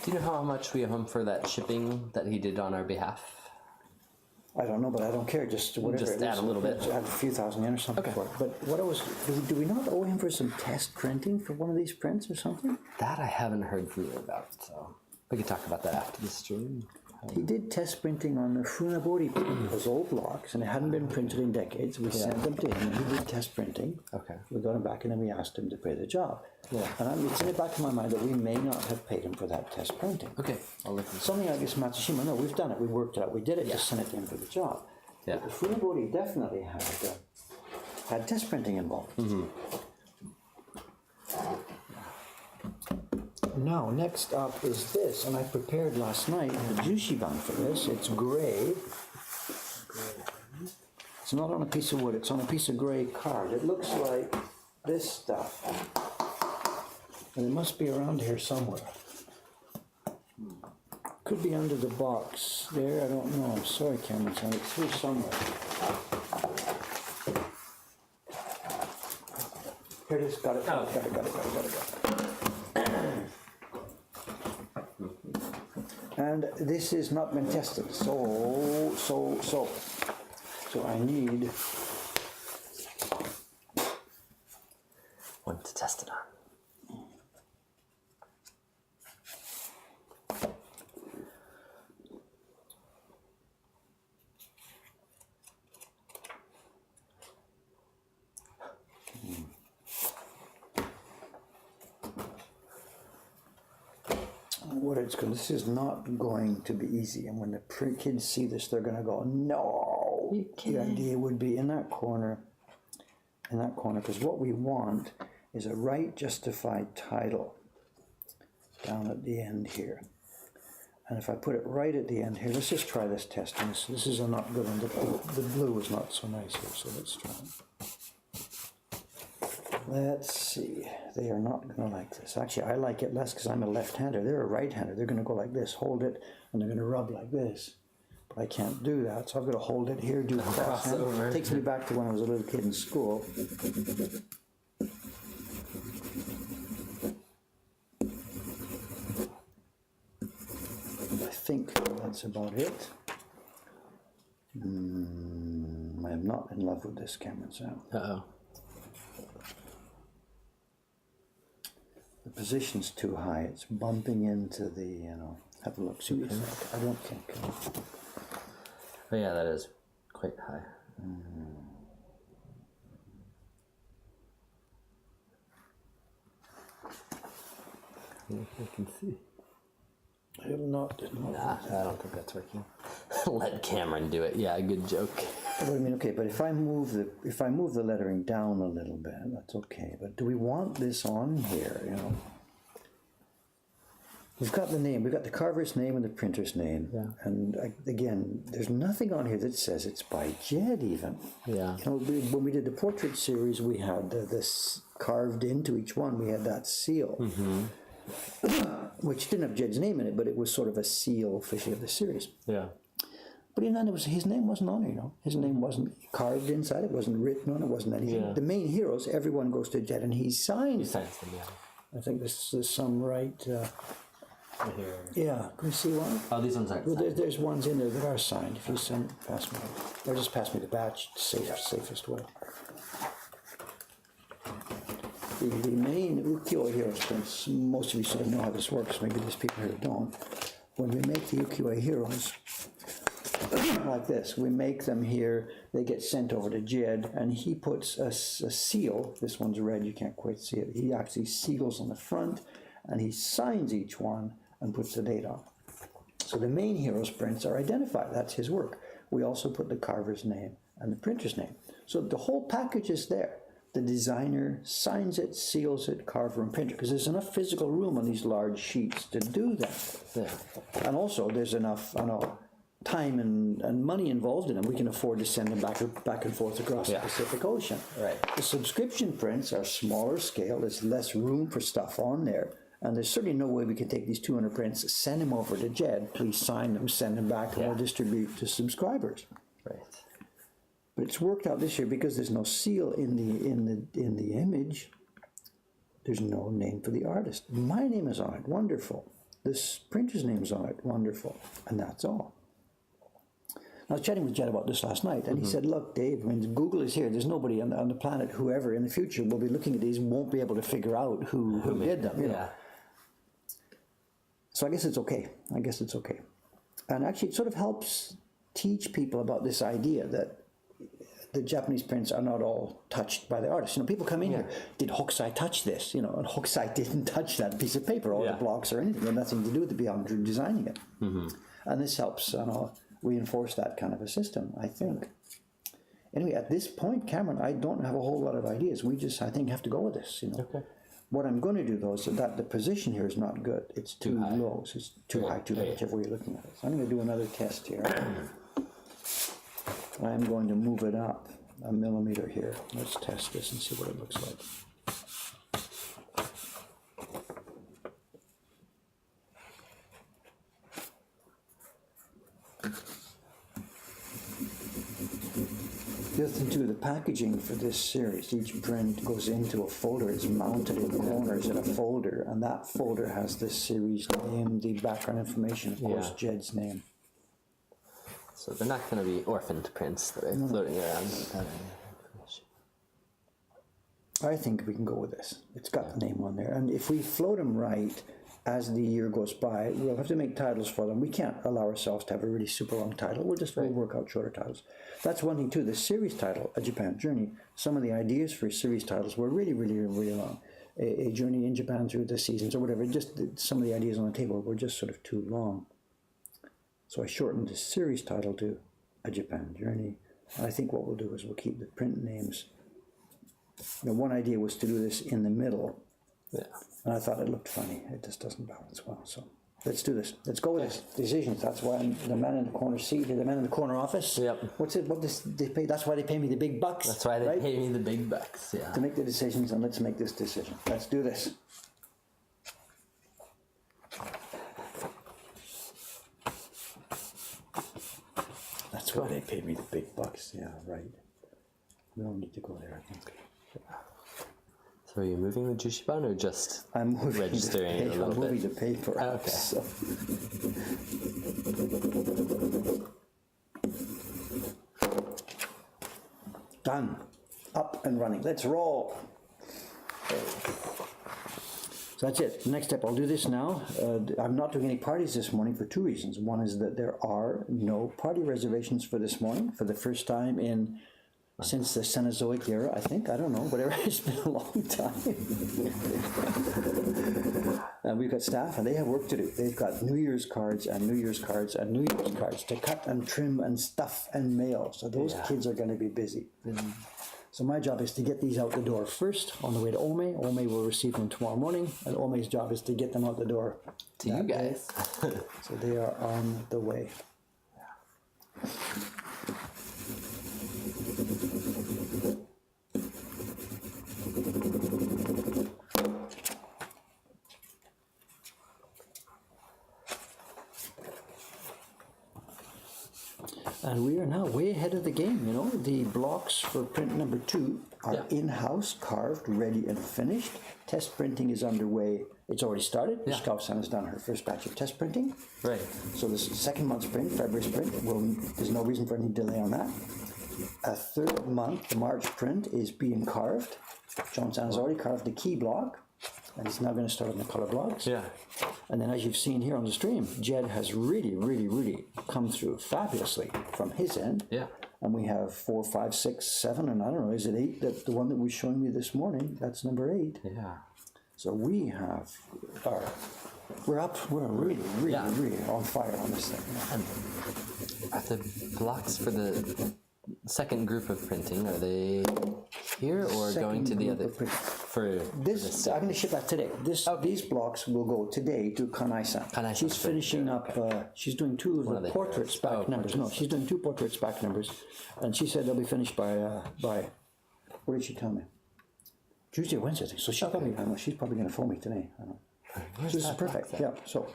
Do you know how much we owe him for that shipping that he did on our behalf? I don't know, but I don't care. Just whatever. Just it add is. a little bit. Add a few thousand yen or something Okay. for it. But what I was, do we not owe him for some test printing for one of these prints or something? That I haven't heard from you about, so we could talk about that after the stream. He did test printing on the Funabori, those old blocks, and it hadn't been printed in decades. We sent them to him, and he did test printing. Okay. We got him back, and then we asked him to pay the job. Yeah. And it's in the back of my mind that we may not have paid him for that test printing. Okay, I'll look into Something like this Matsushima, no, we've done it, we worked it out, we did it, just sent it to him for the job. Yeah. But the Funabori definitely had test printing involved. Mm-hmm. Now, next up is this, and I prepared last night the Jushiban for this. It's gray. It's not on a piece of wood, it's on a piece of gray card. It looks like this stuff. And it must be around here somewhere. Could be under the box there, I don't know. I'm sorry, Cameron, it's here somewhere. Here it is, got it, got it. And this has not been tested, so I need one to test it on. what it's going. This is not going to be easy, and when the kids see this, they're going to go, "No!" The idea would be in that corner, because what we want is a right justified title down at the end here. And if I put it right at the end here, let's just try this testing. This is a not good one. The blue is not so nice here, so let's try it. Let's see. They are not going to like this. Actually, I like it less because I'm a left-hander. They're a right-hander. They're going to go like this, hold it, and they're going to rub like this. But I can't do that, so I've got to hold it here, do crossover. Takes me back to when I was a little kid in school. I think that's about it. I'm not in love with this camera sound. Uh-oh. The position's too high. It's bumping into the, have a look. See what you think. I don't think. Oh yeah, that is quite high. I can see. I am not. Nah, I don't think that's working. Let Cameron do it. Yeah, good joke. But I mean, okay, but if I move the lettering down a little bit, that's okay. But do we want this on here? We've got the name. We've got the carver's name and the printer's name. Yeah. And again, there's nothing on here that says it's by Jed even. Yeah. When we did the portrait series, we had this carved into each one. We had that seal. which didn't have Jed's name in it, but it was sort of a seal officially of the series. Yeah. But even then, his name wasn't on it, you know. His name wasn't carved inside, it wasn't written on it, wasn't anything. Yeah. The main heroes, everyone goes to Jed and he signs. He signs them, yeah. I think this is some right. Here. Yeah, can you see one? Oh, these ones aren't Well, signed. there's ones in there that are signed. If you pass me, or just pass me the batch, safest way. The main ukiyo heroes, since most of you sort of know how this works, maybe there's people here who don't. When we make the ukiyo heroes, like this, we make them here, they get sent over to Jed, and he puts a seal, this one's red, you can't quite see it, he actually seals on the front, and he signs each one and puts the date on. So the main hero's prints are identified, that's his work. We also put the carver's name and the printer's name. So the whole package is there. The designer signs it, seals it, carver and printer, because there's enough physical room on these large sheets to do that. Yeah. And also there's enough, time and money involved in them. We can afford to send them back and forth across the Pacific Ocean. Right. The subscription prints are smaller scale. There's less room for stuff on there. And there's certainly no way we can take these 200 prints, send them over to Jed, please sign them, send them back, and we'll distribute to subscribers. Right. But it's worked out this year because there's no seal in the image. There's no name for the artist. My name is on it, wonderful. This printer's name is on it, wonderful. And that's all. I was chatting with Jed about this last night, and he said, look, Dave, when Google is here, there's nobody on the planet, whoever in the future will be looking at these, won't be able to figure out who did them. You know? So I guess it's okay. And actually, it sort of helps teach people about this idea that the Japanese prints are not all touched by the artist. You know, people come in here, did Hokusai touch this? You know, and Hokusai didn't touch that piece of paper or the blocks or anything. It had nothing to do with it beyond designing it. And this helps, reinforce that kind of a system, I think. Anyway, at this point, Cameron, I don't have a whole lot of ideas. We just, I think, have to go with this, you know. Okay. What I'm going to do, though, is that the position here is not good. It's too low. So it's too high, too low, whichever way you're looking at it. So I'm going to do another test here. I'm going to move it up a millimeter here. Let's test this and see what it looks like. The other thing too, the packaging for this series, each print goes into a folder, it's mounted in corners in a folder, and that folder has this series name, the background information, of course, Jed's name. So they're not going to be orphaned prints that are floating around. I think we can go with this. It's got the name on there, and if we float them right, as the year goes by, we'll have to make titles for them. We can't allow ourselves to have a really super long title. We'll work out shorter titles. That's one thing too. The series title, A Japan Journey, some of the ideas for series titles were really, really, really long. A journey in Japan through the seasons or whatever. Just some of the ideas on the table were just sort of too long. So I shortened the series title to A Japan Journey. And I think what we'll do is we'll keep the print names. You know, one idea was to do this in the middle. Yeah. And I thought it looked funny. It just doesn't balance well. So let's do this. Let's go with this. Decisions. That's why I'm the man in the corner seat, the man in the corner office. Yep. What's it? What does they pay? That's why they pay me the big bucks. That's why they pay me the big bucks. Yeah. To make the decisions, and let's make this decision. Let's do this. That's why they pay me the big bucks. Yeah, right. We don't need to go there, I think. So are you moving the Jushiban or just I'm registering it a little bit? I'm moving the paper. Oh, okay. So. Done. Up and running. Let's roll. So that's it. Next step, I'll do this now. I'm not doing any parties this morning for two reasons. One is that there are no party reservations for this morning for the first time since the Cenozoic era, I think. I don't know, whatever. It's been a long time. And we've got staff, and they have work to do. They've got New Year's cards and New Year's cards and New Year's cards to cut and trim and stuff and mail. So those kids are going to be busy. So my job is to get these out the door first on the way to Ome. Ome will receive them tomorrow morning, and Ome's job is to get them out the door to you guys. So they are on the way. And we are now way ahead of the game, you know. The blocks for print number 2 are in-house, carved, ready and finished. Test printing is underway. It's already started. Yeah. Skavsan has done her first batch of test printing. Right. So this second month's print, February's print, there's no reason for any delay on that. A third month, the March print, is being carved. Johnson has already carved the key block, and he's now going to start on the color blocks. Yeah. And then, as you've seen here on the stream, Jed has really come through fabulously from his end. Yeah. And we have 4, 5, 6, 7, and I don't know, is it 8? That the one that was showing me this morning, that's number 8. Yeah. So we're really on fire on this thing. And are the blocks for the second group of printing, are they here or Second going to the group other? of print. For This, I'm going to ship that today. These blocks will go today to Kanai-san. Kanai-san's She's finishing up, she's doing 2 of the portraits back numbers. No, she's doing 2 portraits back numbers. And she said they'll be finished by what did she tell me? Tuesday or Wednesday. So she's probably going to phone me today. I don't know. So this is perfect. Yeah, so.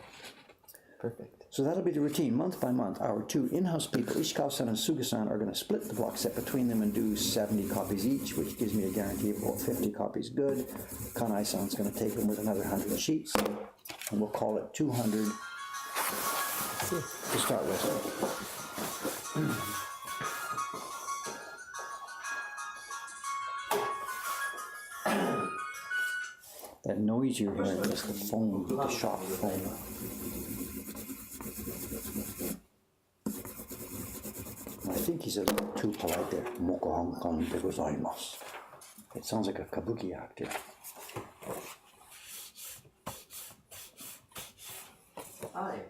Perfect. So that'll be the routine, month by month. Our 2 in-house people, Ishikawa-san and Suga-san, are going to split the block set between them and do 70 copies each, which gives me a guarantee of about 50 copies good. Kanai-san's going to take them with another 100 sheets, and we'll call it 200 to start with. That noise you're hearing is the phone, the shop phone. I think he's a little too polite there. Mokohankan de gozaimasu. It sounds like a kabuki actor. Hi.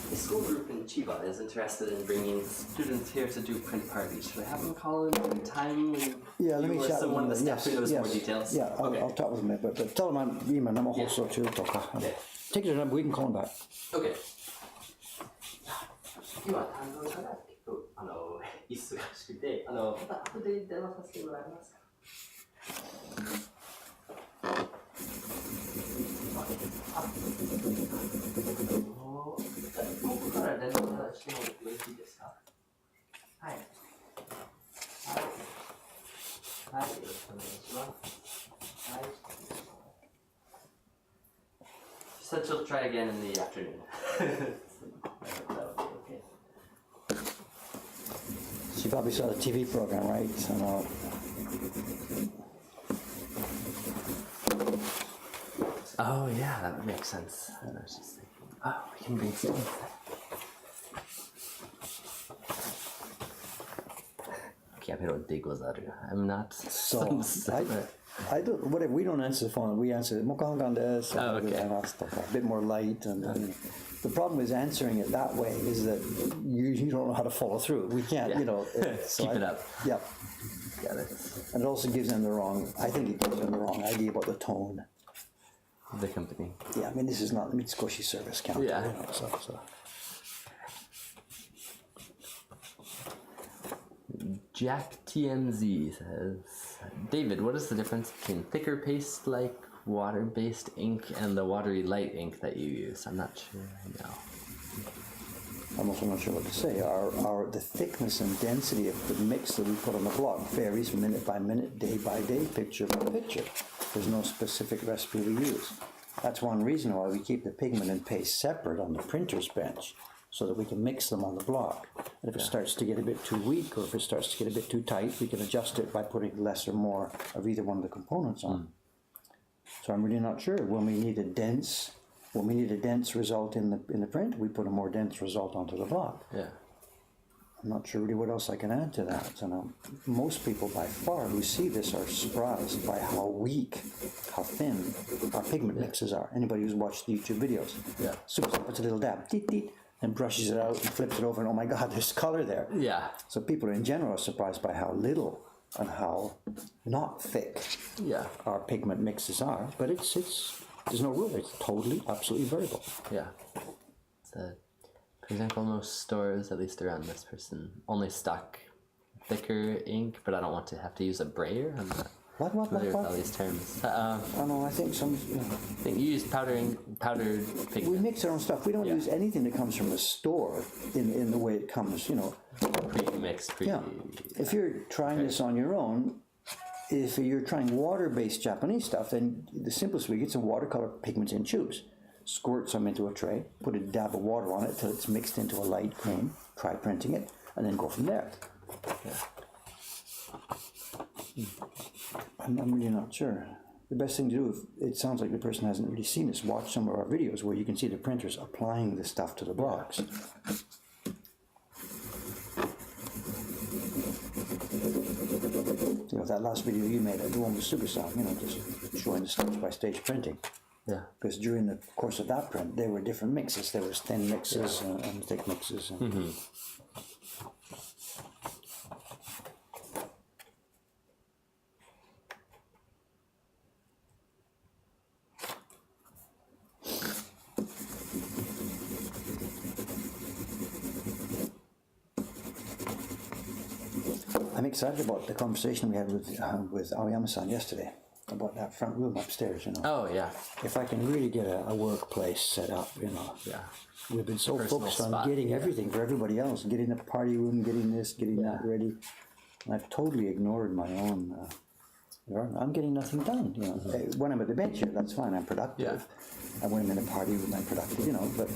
The school group in Chiba is interested in bringing students here to do print parties. Should I have them call in time when Let me you or chat someone with the them. staff who knows more details? Yeah, I'll talk with him, but tell him I'm Rima Namahoso too. Take it up, we can call him back. Okay. 今担当者が結構忙しくてまた後で電話させてもらえますか。僕から連絡してもよろしいですか。はい。はい。はい、よろしくお願いします。はい。She said she'll try again in the afternoon. She probably saw the TV program, right? So, Oh yeah, that would make sense. I was just thinking, oh, we can bring students. I'm not. So I don't. Whatever. We don't answer the phone. We answer mokohangan desu. Oh, okay. A bit more light, and the problem with answering it that way is that you don't know how to follow through. We can't, so Keep it up. Yep. Got it. And it also gives them the wrong. I think it gives them the wrong idea about the tone. The company. Yeah, I mean this is not Mitsukoshi Service Counter. Yeah. So. Jack TMZ says, David, what is the difference between thicker paste like water-based ink and the watery light ink that you use? I'm not sure I know. I'm also not sure what to say. The thickness and density of the mix that we put on the block varies minute by minute, day by day, picture by picture. There's no specific recipe we use. That's one reason why we keep the pigment and paste separate on the printer's bench, so that we can mix them on the block. And if it starts to get a bit too weak, or if it starts to get a bit too tight, we can adjust it by putting less or more of either one of the components on. So I'm really not sure. When we need a dense result in the print, we put a more dense result onto the block. Yeah. I'm not sure really what else I can add to that. So most people by far who see this are surprised by how weak, how thin our pigment mixes are. Anybody who's watched the YouTube videos. Yeah. Super puts a little dab, deet, deet, and brushes it out and flips it over, and oh my God, there's color there. Yeah. So people in general are surprised by how little and how not thick our pigment mixes are. But there's no rule. It's totally, absolutely variable. Yeah. For example, most stores, at least around this person, only stock thicker ink, but I don't want to have to use a brayer. I'm not What? familiar with all these terms. I know. I think some. I think you use powdered pigment. We mix our own stuff. We don't Yeah. use anything that comes from the store in the way it comes. Pre-mixed, Yeah. If you're trying this on your own, if you're trying water-based Japanese stuff, then the simplest way, get some watercolor pigments in tubes. Squirt some into a tray, put a dab of water on it till it's mixed into a light cream, try printing it, and then go from there. Yeah. I'm really not sure. The best thing to do, if it sounds like the person hasn't really seen this, watch some of our videos where you can see the printers applying the stuff to the box. That last video you made, the one with Super Sound, just showing the stage-by-stage printing. Yeah. Because during the course of that print, there were different mixes. There was thin mixes and thick mixes. And I'm excited about the conversation we had with Aoyama-san yesterday about that front room upstairs. Oh yeah. If I can really get a workplace set up, Yeah. We've been so Personal focused on spot, getting everything for everybody else, getting a party room, getting this, getting that ready. And I've totally ignored my own. I'm getting nothing done. When I'm at the bench here, that's fine. I'm productive. Yeah. And when I'm in a party room, I'm productive. But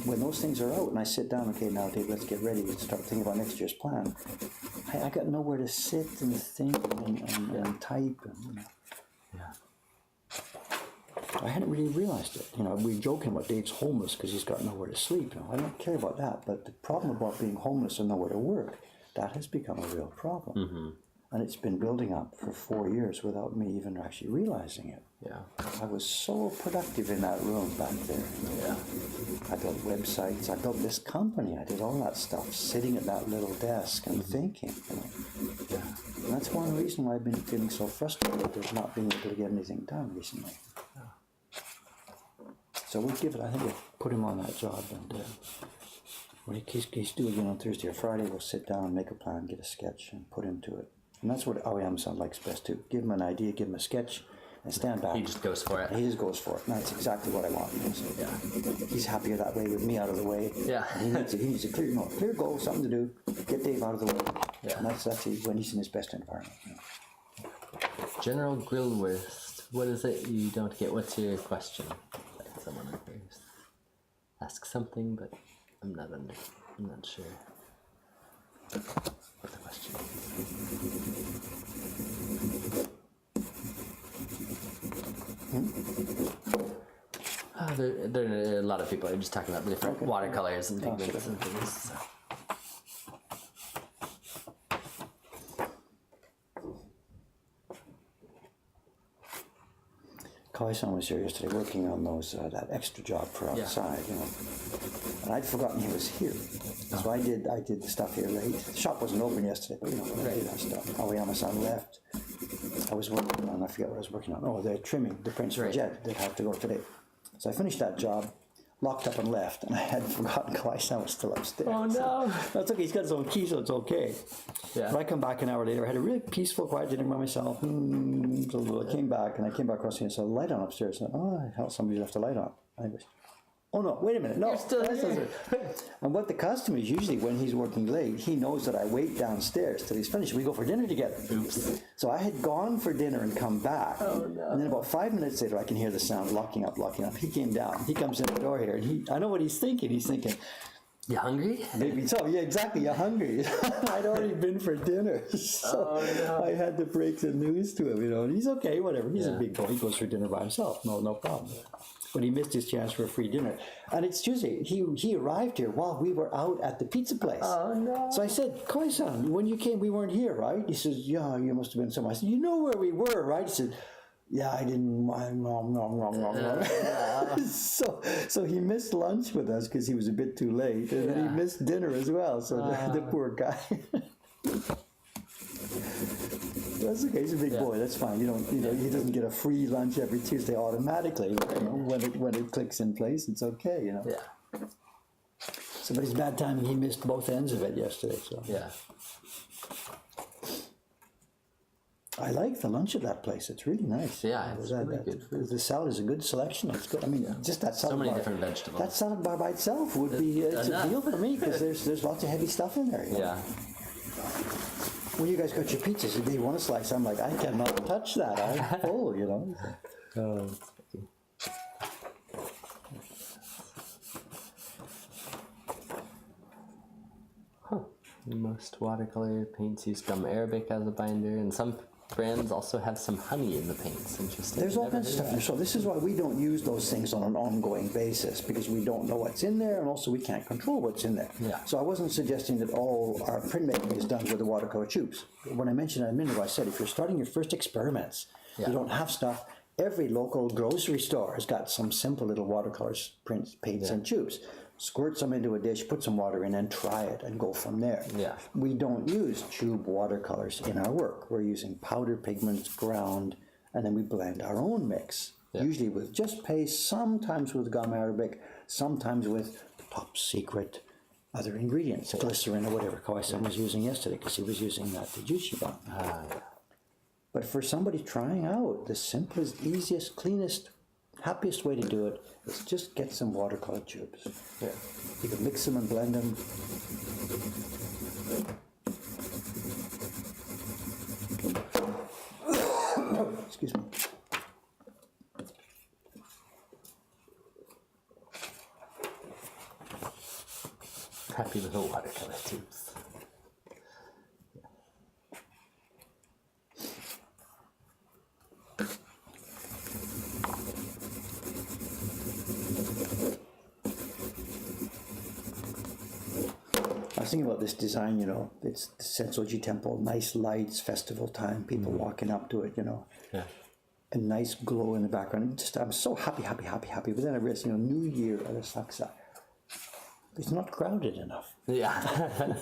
when those things are out, and I sit down, okay, now Dave, let's get ready and start thinking about next year's plan. I got nowhere to sit and think and type. I hadn't really realized it. We're joking about Dave's homeless because he's got nowhere to sleep. I don't care about that. But the problem about being homeless and nowhere to work, that has become a real problem. And it's been building up for 4 years without me even actually realizing it. Yeah. I was so productive in that room back there. Yeah. I built websites. I built this company. I did all that stuff, sitting at that little desk and thinking. Yeah. And that's one reason why I've been feeling so frustrated with not being able to get anything done recently. So we'll give it. I think we'll put him on that job, and when he's due again on Thursday or Friday, we'll sit down and make a plan, get a sketch, and put him to it. And that's what Aoyama-san likes best too. Give him an idea, give him a sketch, and stand back. He just goes for it. He just goes for it. And that's exactly what I want. So Yeah. he's happier that way with me out of the way. Yeah. And he needs a clear goal, something to do. Get Dave out of the way. Yeah. And that's when he's in his best environment. General Grillworth, what is it you don't get? What's your question? Someone ask something, but I'm not sure what the question is. There are a lot of people are just talking about the different watercolors and pigments and things. So. Kai-san was here yesterday working on those that extra job for outside, and I'd forgotten he was here. So I did the stuff here late. The shop wasn't open yesterday, but I did that stuff. Aoyama-san left. I was working on, I forget what I was working on. Oh, they're trimming the prints for Jet. They'd have to go today. So I finished that job, locked up and left, and I had forgotten Kai-san was still upstairs. Oh no! That's okay, he's got his own key, so it's okay. Yeah. But I come back an hour later, I had a really peaceful, quiet dinner by myself. So I came back across here and saw a light on upstairs. And hell, somebody left the light on. Anyways. Oh no, wait a minute, no. You're still here. And what the custom is, usually when he's working late, he knows that I wait downstairs till he's finished. We go for dinner together. Oops. So I had gone for dinner and come back. Oh, no. And then about 5 minutes later, I can hear the sound locking up. He came down. He comes in the door here, and I know what he's thinking. He's thinking, You hungry? maybe so. Yeah, exactly. You're hungry. I'd already been for dinner. So no. I had to break the news to him, And he's okay, whatever. He's a big boy. He goes for dinner by himself. No problem. But he missed his chance for a free dinner. And it's Tuesday. He arrived here while we were out at the pizza place. Oh, no. So I said, Koi-san, when you came, we weren't here, right? He says, yeah, you must have been somewhere. I said, you know where we were, right? He said, yeah, I didn't. So he missed lunch with us because he was a bit too late. And then he missed dinner as well. So the poor guy. That's okay. He's a big boy. That's fine. He doesn't get a free lunch every Tuesday automatically. When it clicks in place, it's okay. Yeah. So, but it's bad timing. He missed both ends of it yesterday. So Yeah. I like the lunch at that place. It's really nice. Yeah, it's really good food. The salad is a good selection. It's good. I mean, just that salad So many bar. different vegetables. That salad bar by itself would be it's a deal for me because there's lots of heavy stuff in there. You know? Yeah. When you guys got your pizzas, you want a slice. I'm like, I cannot touch that. I'm full. You know. Oh, that's funny. Most watercolor paints use gum arabic as a binder, and some brands also have some honey in the paints. Interesting. There's all kinds of stuff in there. So this is why we don't use those things on an ongoing basis, because we don't know what's in there, and also we can't control what's in there. Yeah. So I wasn't suggesting that all our printmaking is done with the watercolor tubes. When I mentioned that a minute ago, I said if you're starting your first experiments, you don't have stuff. Every local grocery store has got some simple little watercolors, prints, paints, and tubes. Squirt some into a dish, put some water in, and try it, and go from there. Yeah. We don't use tube watercolors in our work. We're using powder pigments, ground, and then we blend our own mix. Yeah. Usually with just paste, sometimes with gum arabic, sometimes with top secret other ingredients, glycerin or whatever Kawai-san was using yesterday, because he was using that Juchiban. But for somebody trying out, the simplest, easiest, cleanest, happiest way to do it is just get some watercolor tubes. Yeah. You can mix them and blend them. Excuse me. Happy little watercolor tubes. I was thinking about this design, you know, it's the Sensoji Temple, nice lights, festival time, people walking up to it, you know, Yeah. a nice glow in the background. Just, I'm so happy. But then I realized, you know, New Year at Asakusa, it's not crowded enough. Yeah.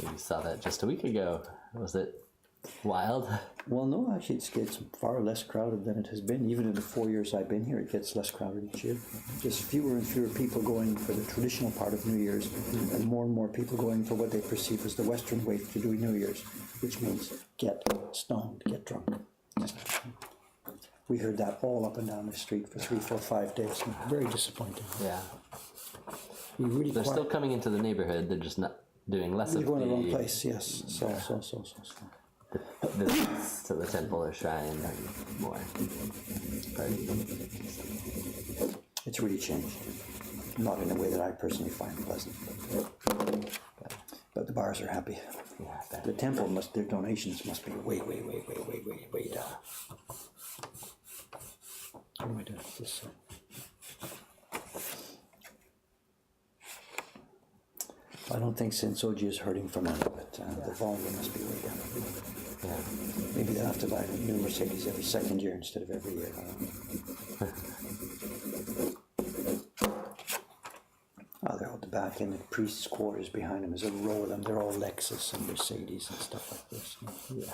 We saw that just a week ago. Was it wild? Well, no, actually, it's far less crowded than it has been. Even in the 4 years I've been here, it gets less crowded each year. Just fewer and fewer people going for the traditional part of New Year's, and more people going for what they perceive as the Western way to do New Year's, which means get stoned, get drunk. We heard that all up and down the street for 3, 4, 5 days. Very disappointing. Yeah. We really They're still coming into the neighborhood. They're just not doing less You're of going the to the wrong place, yes. So. visits to the temple or shrine and more party. It's really changed. Not in a way that I personally find pleasant. But the bars are happy. Yeah, The temple their donations must be way down. How do I do this? I don't think Sensoji is hurting from any of it. The volume must be way down. yeah. Maybe they'll have to buy a new Mercedes every second year instead of every year. They're out the back, and the priest's quarters behind them. There's a row of them. They're all Lexus and Mercedes and stuff like this. Yeah.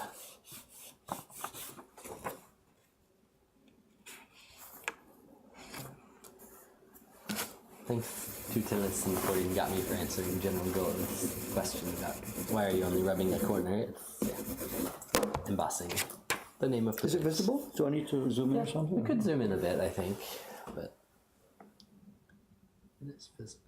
Thanks to Tillis and Corey got me for answering General Gold's question about why are you only rubbing the corner. It's embossing. The name of the Is it visible? Do I need to zoom in or something? We could zoom in a bit, I think, but it is visible.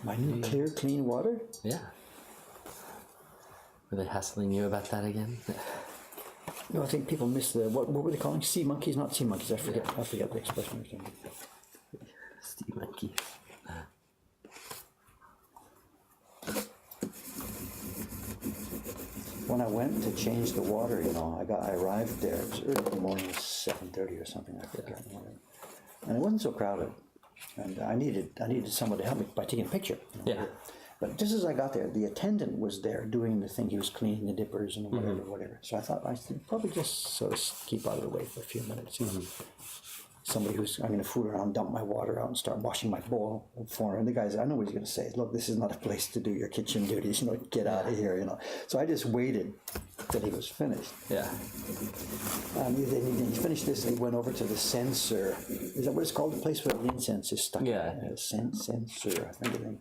My new clear, clean water? Yeah. Were they hassling you about that again? No, I think people miss the, what were they calling? Sea monkeys? Not sea monkeys, I forget the expression. Sea monkey. When I went to change the water, you know, I arrived there, it was early in the morning, it was 7:30 or something, I forget. And it wasn't so crowded. And I needed someone to help me by taking a picture. You know, Yeah. But just as I got there, the attendant was there doing the thing. He was cleaning the dippers and whatever. So I thought I should probably just sort of keep out of the way for a few minutes. somebody who's, I'm going to fool around, dump my water out and start washing my bowl for him. And the guy's, I know what he's going to say. Look, this is not a place to do your kitchen duties. Get out of here. So I just waited till he was finished. Yeah. And then he finished this and he went over to the censer. Is that what it's called? The place where the incense is stuck. Yeah. Censer, I think it is.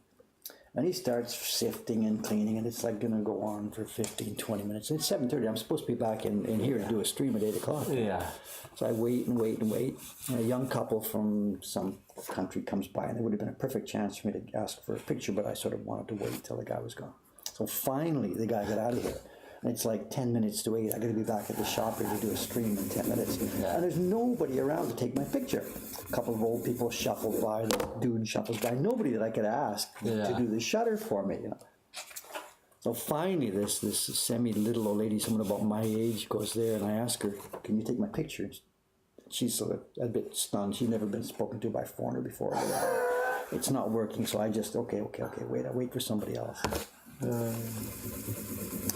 And he starts sifting and cleaning, and it's like going to go on for 15, 20 minutes. It's 7:30. I'm supposed to be back in here to do a stream at 8 o'clock. Yeah. So I wait and wait and wait. And a young couple from some country comes by, and there would have been a perfect chance for me to ask for a picture, but I sort of wanted to wait till the guy was gone. So finally, the guy got out of here. And it's like 10 minutes to 8. I got to be back at the shop here to do a stream in 10 minutes. Yeah. And there's nobody around to take my picture. A couple of old people shuffle by, the dude shuffles by. Nobody that I could ask to do the shutter for me, So finally, this semi-little old lady, someone about my age, goes there, and I ask her, "Can you take my picture?" She's sort of a bit stunned. She's never been spoken to by a foreigner before. It's not working, so I just, okay, wait. I wait for somebody else.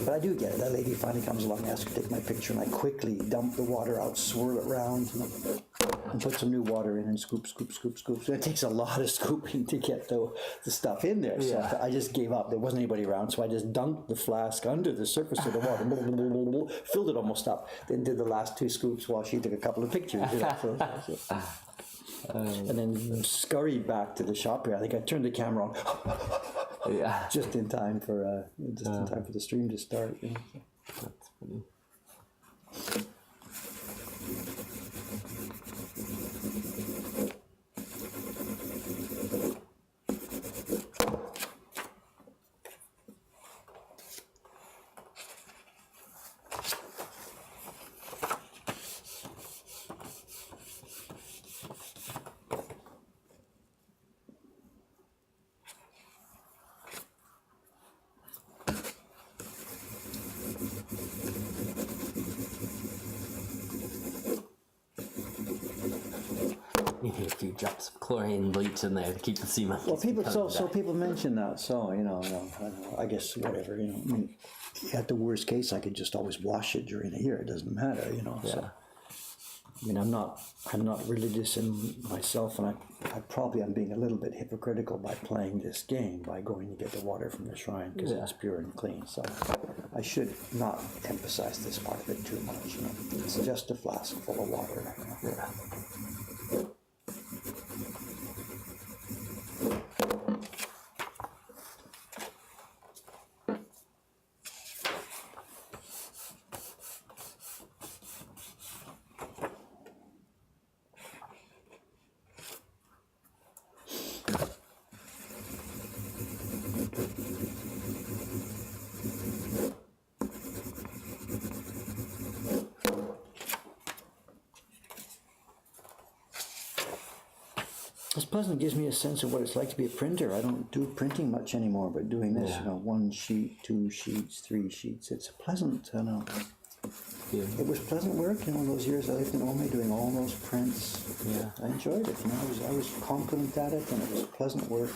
But I do get it. That lady finally comes along and asks her to take my picture, and I quickly dump the water out, swirl it around, and put some new water in, and scoop. So it takes a lot of scooping to get the stuff in there. So I just gave up. There wasn't anybody around, so I just dunked the flask under the surface of the water, filled it almost up, then did the last 2 scoops while she took a couple of pictures. And then scurried back to the shop here. I think I turned the camera on. Just in time for the stream to start. That's funny. You need a few drops of chlorine bleach in there to keep the sea monkeys. Well, people mention that. So I guess whatever. I mean, at the worst case, I could just always wash it during the year. It doesn't matter. So, I mean, I'm not religious in myself, and I'm being a little bit hypocritical by playing this game by going to get the water from the shrine because it's pure and clean. So I should not emphasize this part of it too much. It's just a flask full of water. It's pleasant. It gives me a sense of what it's like to be a printer. I don't do printing much anymore, but doing this, 1 sheet, 2 sheets, 3 sheets, it's pleasant. It was pleasant work, those years I lived in Ome doing all those prints. I enjoyed it. I was confident at it, and it was pleasant work.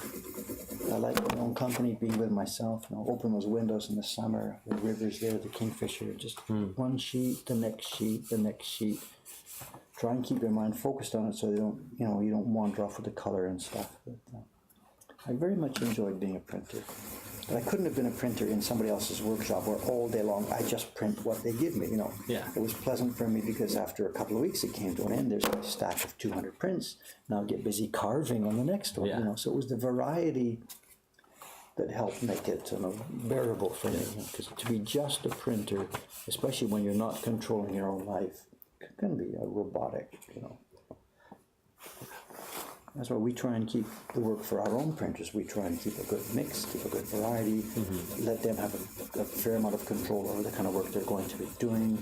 I like my own company, being with myself. Open those windows in the summer, the rivers there, the kingfisher, just 1 sheet, the next sheet, the next sheet. Try and keep your mind focused on it so you don't wander off with the color and stuff. But, I very much enjoyed being a printer. But I couldn't have been a printer in somebody else's workshop where all day long I just print what they give me, It was pleasant for me because after a couple of weeks it came to an end. There's a stack of 200 prints. Now I get busy carving on the next one, So it was the variety that helped make it bearable for me. Because to be just a printer, especially when you're not controlling your own life, can be robotic, That's why we try and keep the work for our own printers. We try and keep a good mix, keep a good variety, let them have a fair amount of control over the kind of work they're going to be doing.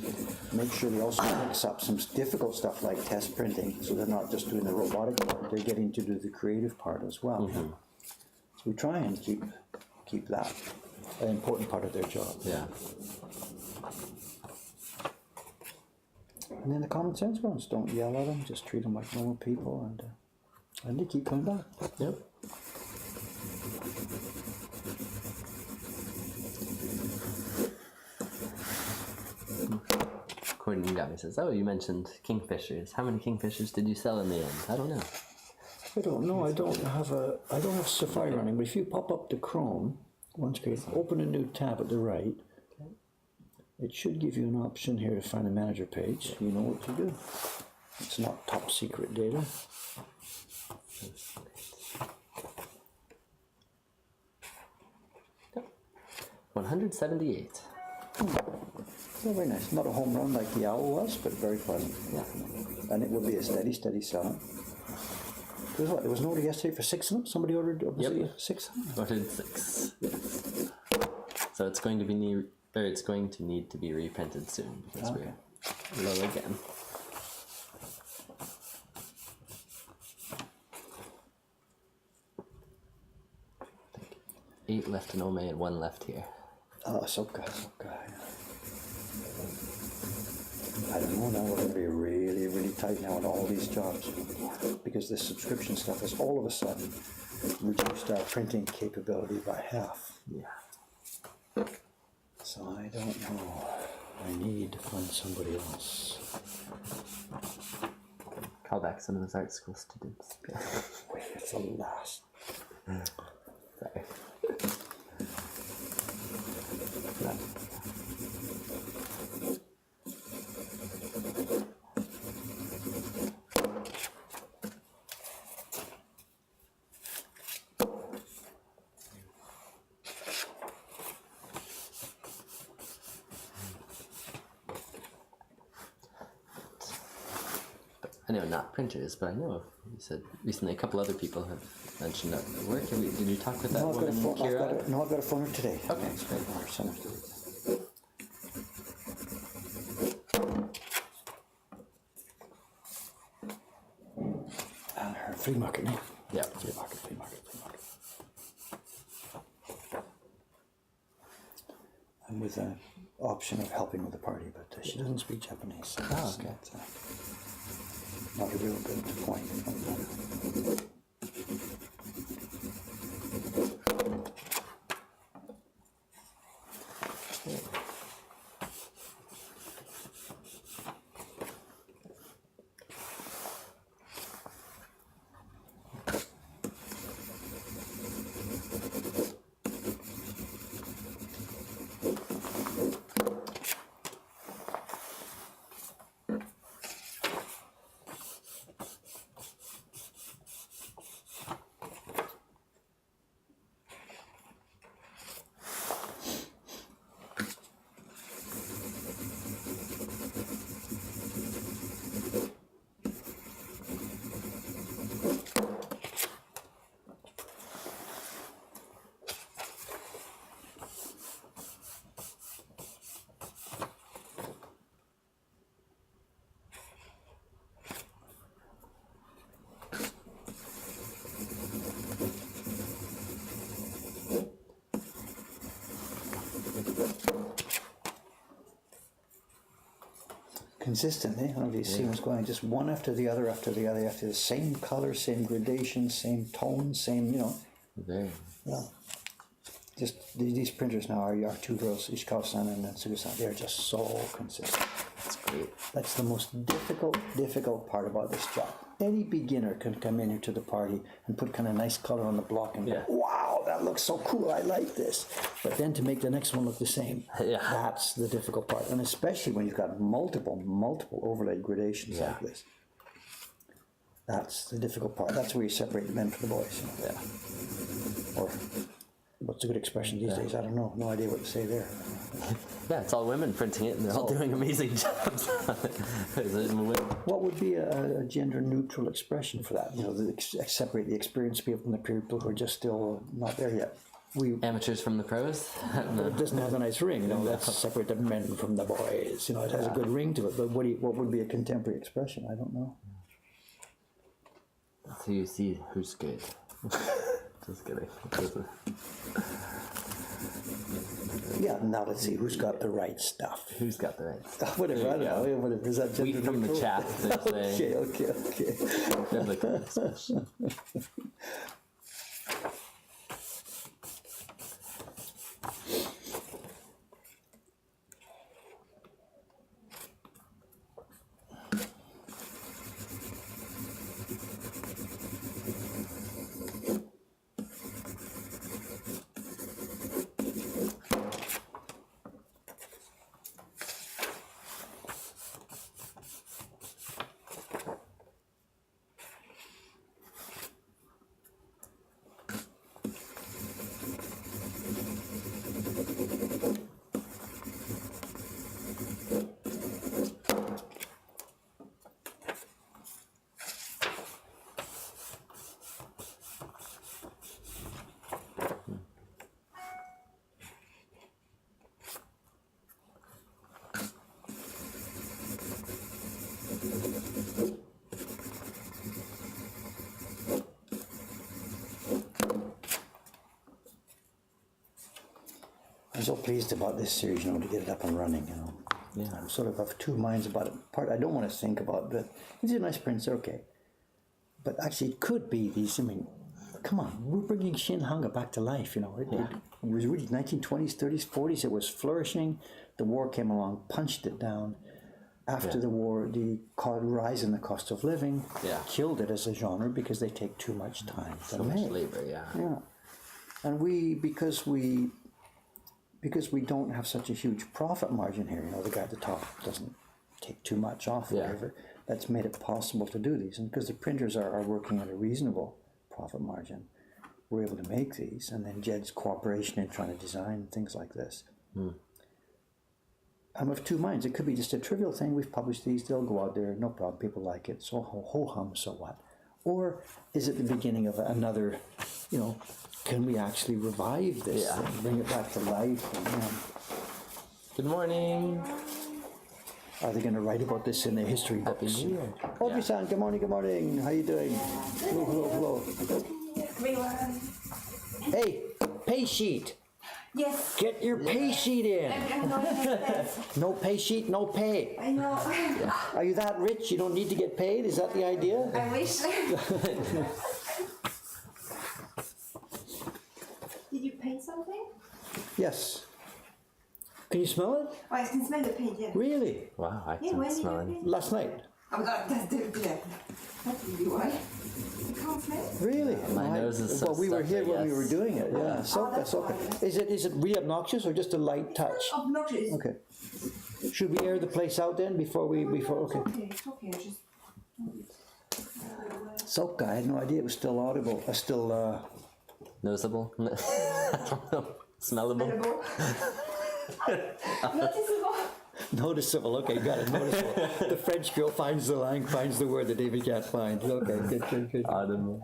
Make sure they also mix up some difficult stuff like test printing, so they're not just doing the robotic part, they're getting to do the creative part as well. So we try and keep that an important part of their job. And then the common sense ones, don't yell at them, just treat them like normal people, and they keep coming back. Gordon got me says, "Oh, you mentioned kingfishers. How many kingfishers did you sell in the end?" I don't know. I don't know. I don't have Safari running. But if you pop up to Chrome, once again, open a new tab at the right. It should give you an option here to find a manager page. You know what to do. It's not top secret data. Yep. 178. Yeah, very nice. Not a home run like the owl was, but very pleasant. Yeah. And it will be a steady selling. There was what? There was an order yesterday for 6 of them. Somebody ordered. Yep. 6. Ordered 6. Yes. So it's going to be it's going to need to be reprinted soon because we're low again. I think 8 left in Ome and 1 left here. Oh, so good. I don't know, now we're going to be really tight now on all these jobs because this subscription stuff has all of a sudden reduced our printing capability by half. Yeah. So I don't know. I need to find somebody else. Call back some of those art school students. Wait, it's the last. Sorry. I know not printers, but I know you said recently a couple other people have mentioned that work. Did you talk with that woman, Kira? I've got a phone today. Okay, that's great. And her flea market name. Yeah. Flea market. And with an option of helping with the party, but she doesn't speak Japanese. So Oh, okay. Not a real good point. Consistently, I don't know if you see what's going, just one after the other, after the same color, same gradation, same tone, same, Very. Yeah. Just these printers now are our 2 girls, Ishikawa-san and Tsugu-san. They're just so consistent. That's great. That's the most difficult part about this job. Any beginner can come in here to the party and put kind of nice color on the block and go, wow, that looks so cool, I like this. But then to make the next one look the same, that's the difficult part. And especially when you've got multiple overlaid gradations like this. That's the difficult part. That's where you separate the men from the boys. Yeah. Or what's a good expression these days? I don't know. No idea what to say there. Yeah, it's all women printing it, and they're all doing amazing jobs on it. What would be a gender-neutral expression for that? Separate the experienced people from the people who are just still not there yet. Amateurs from the pros? No. It doesn't have a nice ring. Let's separate the men from the boys. It has a good ring to it. But what would be a contemporary expression? I don't know. So you see who's good. Just kidding. Yeah, now let's see who's got the right stuff. Who's got the right stuff? Whatever, I don't know. Whatever. Is that Tweet from the chat. Okay. Biblical expression. I'm so pleased about this series, to get it up and running, Yeah. I'm sort of of two minds about it. Part I don't want to think about, but these are nice prints, they're okay. But actually, it could be these. I mean, come on, we're bringing Shin Hanga back to life. It was really 1920s, 30s, 40s. It was flourishing. The war came along, punched it down. After the war, the rise in the cost of living killed it as a genre because they take too much time to So make. much labor, yeah. Yeah, and because we don't have such a huge profit margin here. The guy at the top doesn't take too much off. Whatever. That's made it possible to do these, and because the printers are working at a reasonable profit margin, we're able to make these. And then Jed's cooperation in trying to design things like this. I'm of two minds. It could be just a trivial thing. We've published these; they'll go out there, no problem. People like it, so ho hum. So what? Or is it the beginning of another? Can we actually revive this and bring it back to life? Good morning. Are they going to write about this in their history Happy books? New Year. Obi-san, good morning, good morning. How you doing? Hello. Everyone. Hey, pay sheet. Yes. Get your pay sheet in. I'm going like that. No pay sheet, no pay. I know. Are you that rich? You don't need to get paid? Is that the idea? I wish. Did you paint something? Yes. Can you smell it? Oh, I can smell the paint, yeah. Really? Wow, I Yeah, can when did smell you it. paint? Last night? Oh my god, that's that would be why. You can't smell it? Really? My nose is so well, we were here stuffy, when we yes. were doing it. Yeah. Soka, that's soka. fine. Is it really obnoxious or just a light touch? Obnoxious. Okay. Should we air the place out then before we okay? It's okay, just. Soka, I had no idea it was still audible. Still Noticeable? I don't know. Smellable? Edible. Noticeable. noticeable. Okay, got it. Noticeable. The French girl finds the line, finds the word that David can't find. Okay, good. Audible.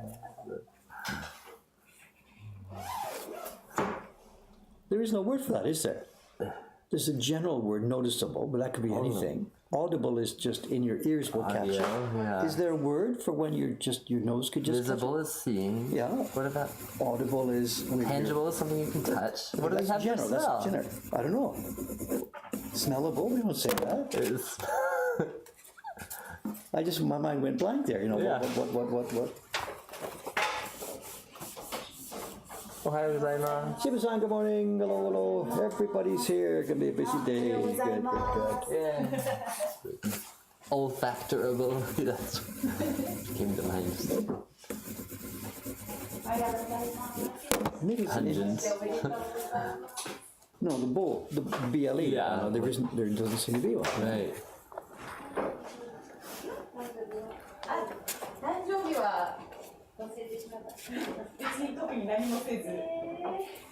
There is no word for that, is there? There's a general word, noticeable, but that could be anything. Audible is just in your ears will catch it. yeah. Is there a word for when your nose could just Visible is seeing. Yeah. What about catch it? Audible is tangible is something you can touch? What do we That's have general. for smell? That's general. I don't know. Smellable? We don't say that. It's- My mind went blank there. Yeah. What? Ohayou gozaimasu. Shiba-san, good morning. Hello. Everybody's here. Gonna be a busy day. Good. Yeah. Olfactorable. That's came to mind. Maybe it's an Pungent. No, the bowl, the BLE. Yeah. There doesn't seem to be one. Right. 誕生日は忘れてしまった。別に特に何もせず、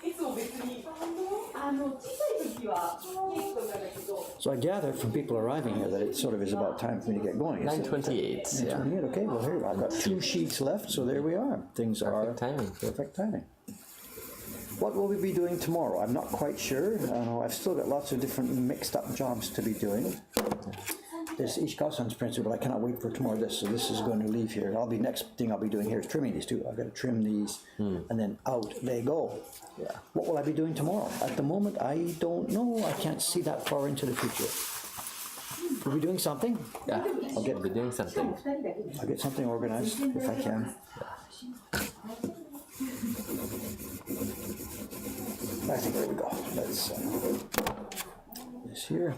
いつも別に小さい時はケーキとかだけど。 So I gather from people arriving here that it sort of is about time for me to get going. 9:28. Yeah. 28, okay, well here I've got 2 sheets left, so there we are. Things are timing. perfect timing. What will we be doing tomorrow? I'm not quite sure. I've still got lots of different mixed up jobs to be doing. This Ishikawa-san's printer, but I cannot wait for tomorrow. So this is going to leave here. Next thing I'll be doing here is trimming these two. I've got to trim these, and then out they go. Yeah. What will I be doing tomorrow? At the moment, I don't know. I can't see that far into the future. We'll be doing something. Yeah. We'll be doing something. I'll get something organized if I can. I think there we go. Let's this here.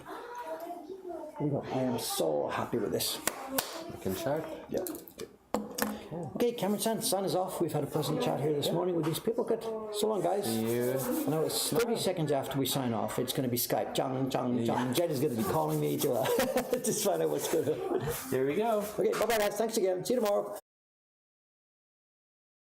Here we go. I am so happy with this. Looking sharp. Yeah. Okay, Cameron-san, sun is off. We've had a pleasant chat here this morning with these people. Good. So long, guys. You. Now it's 30 seconds after we sign off. It's going to be Skype. Jang. Jed is going to be calling me to just find out what's going on. Here we go. Okay, bye-bye, guys. Thanks again. See you tomorrow.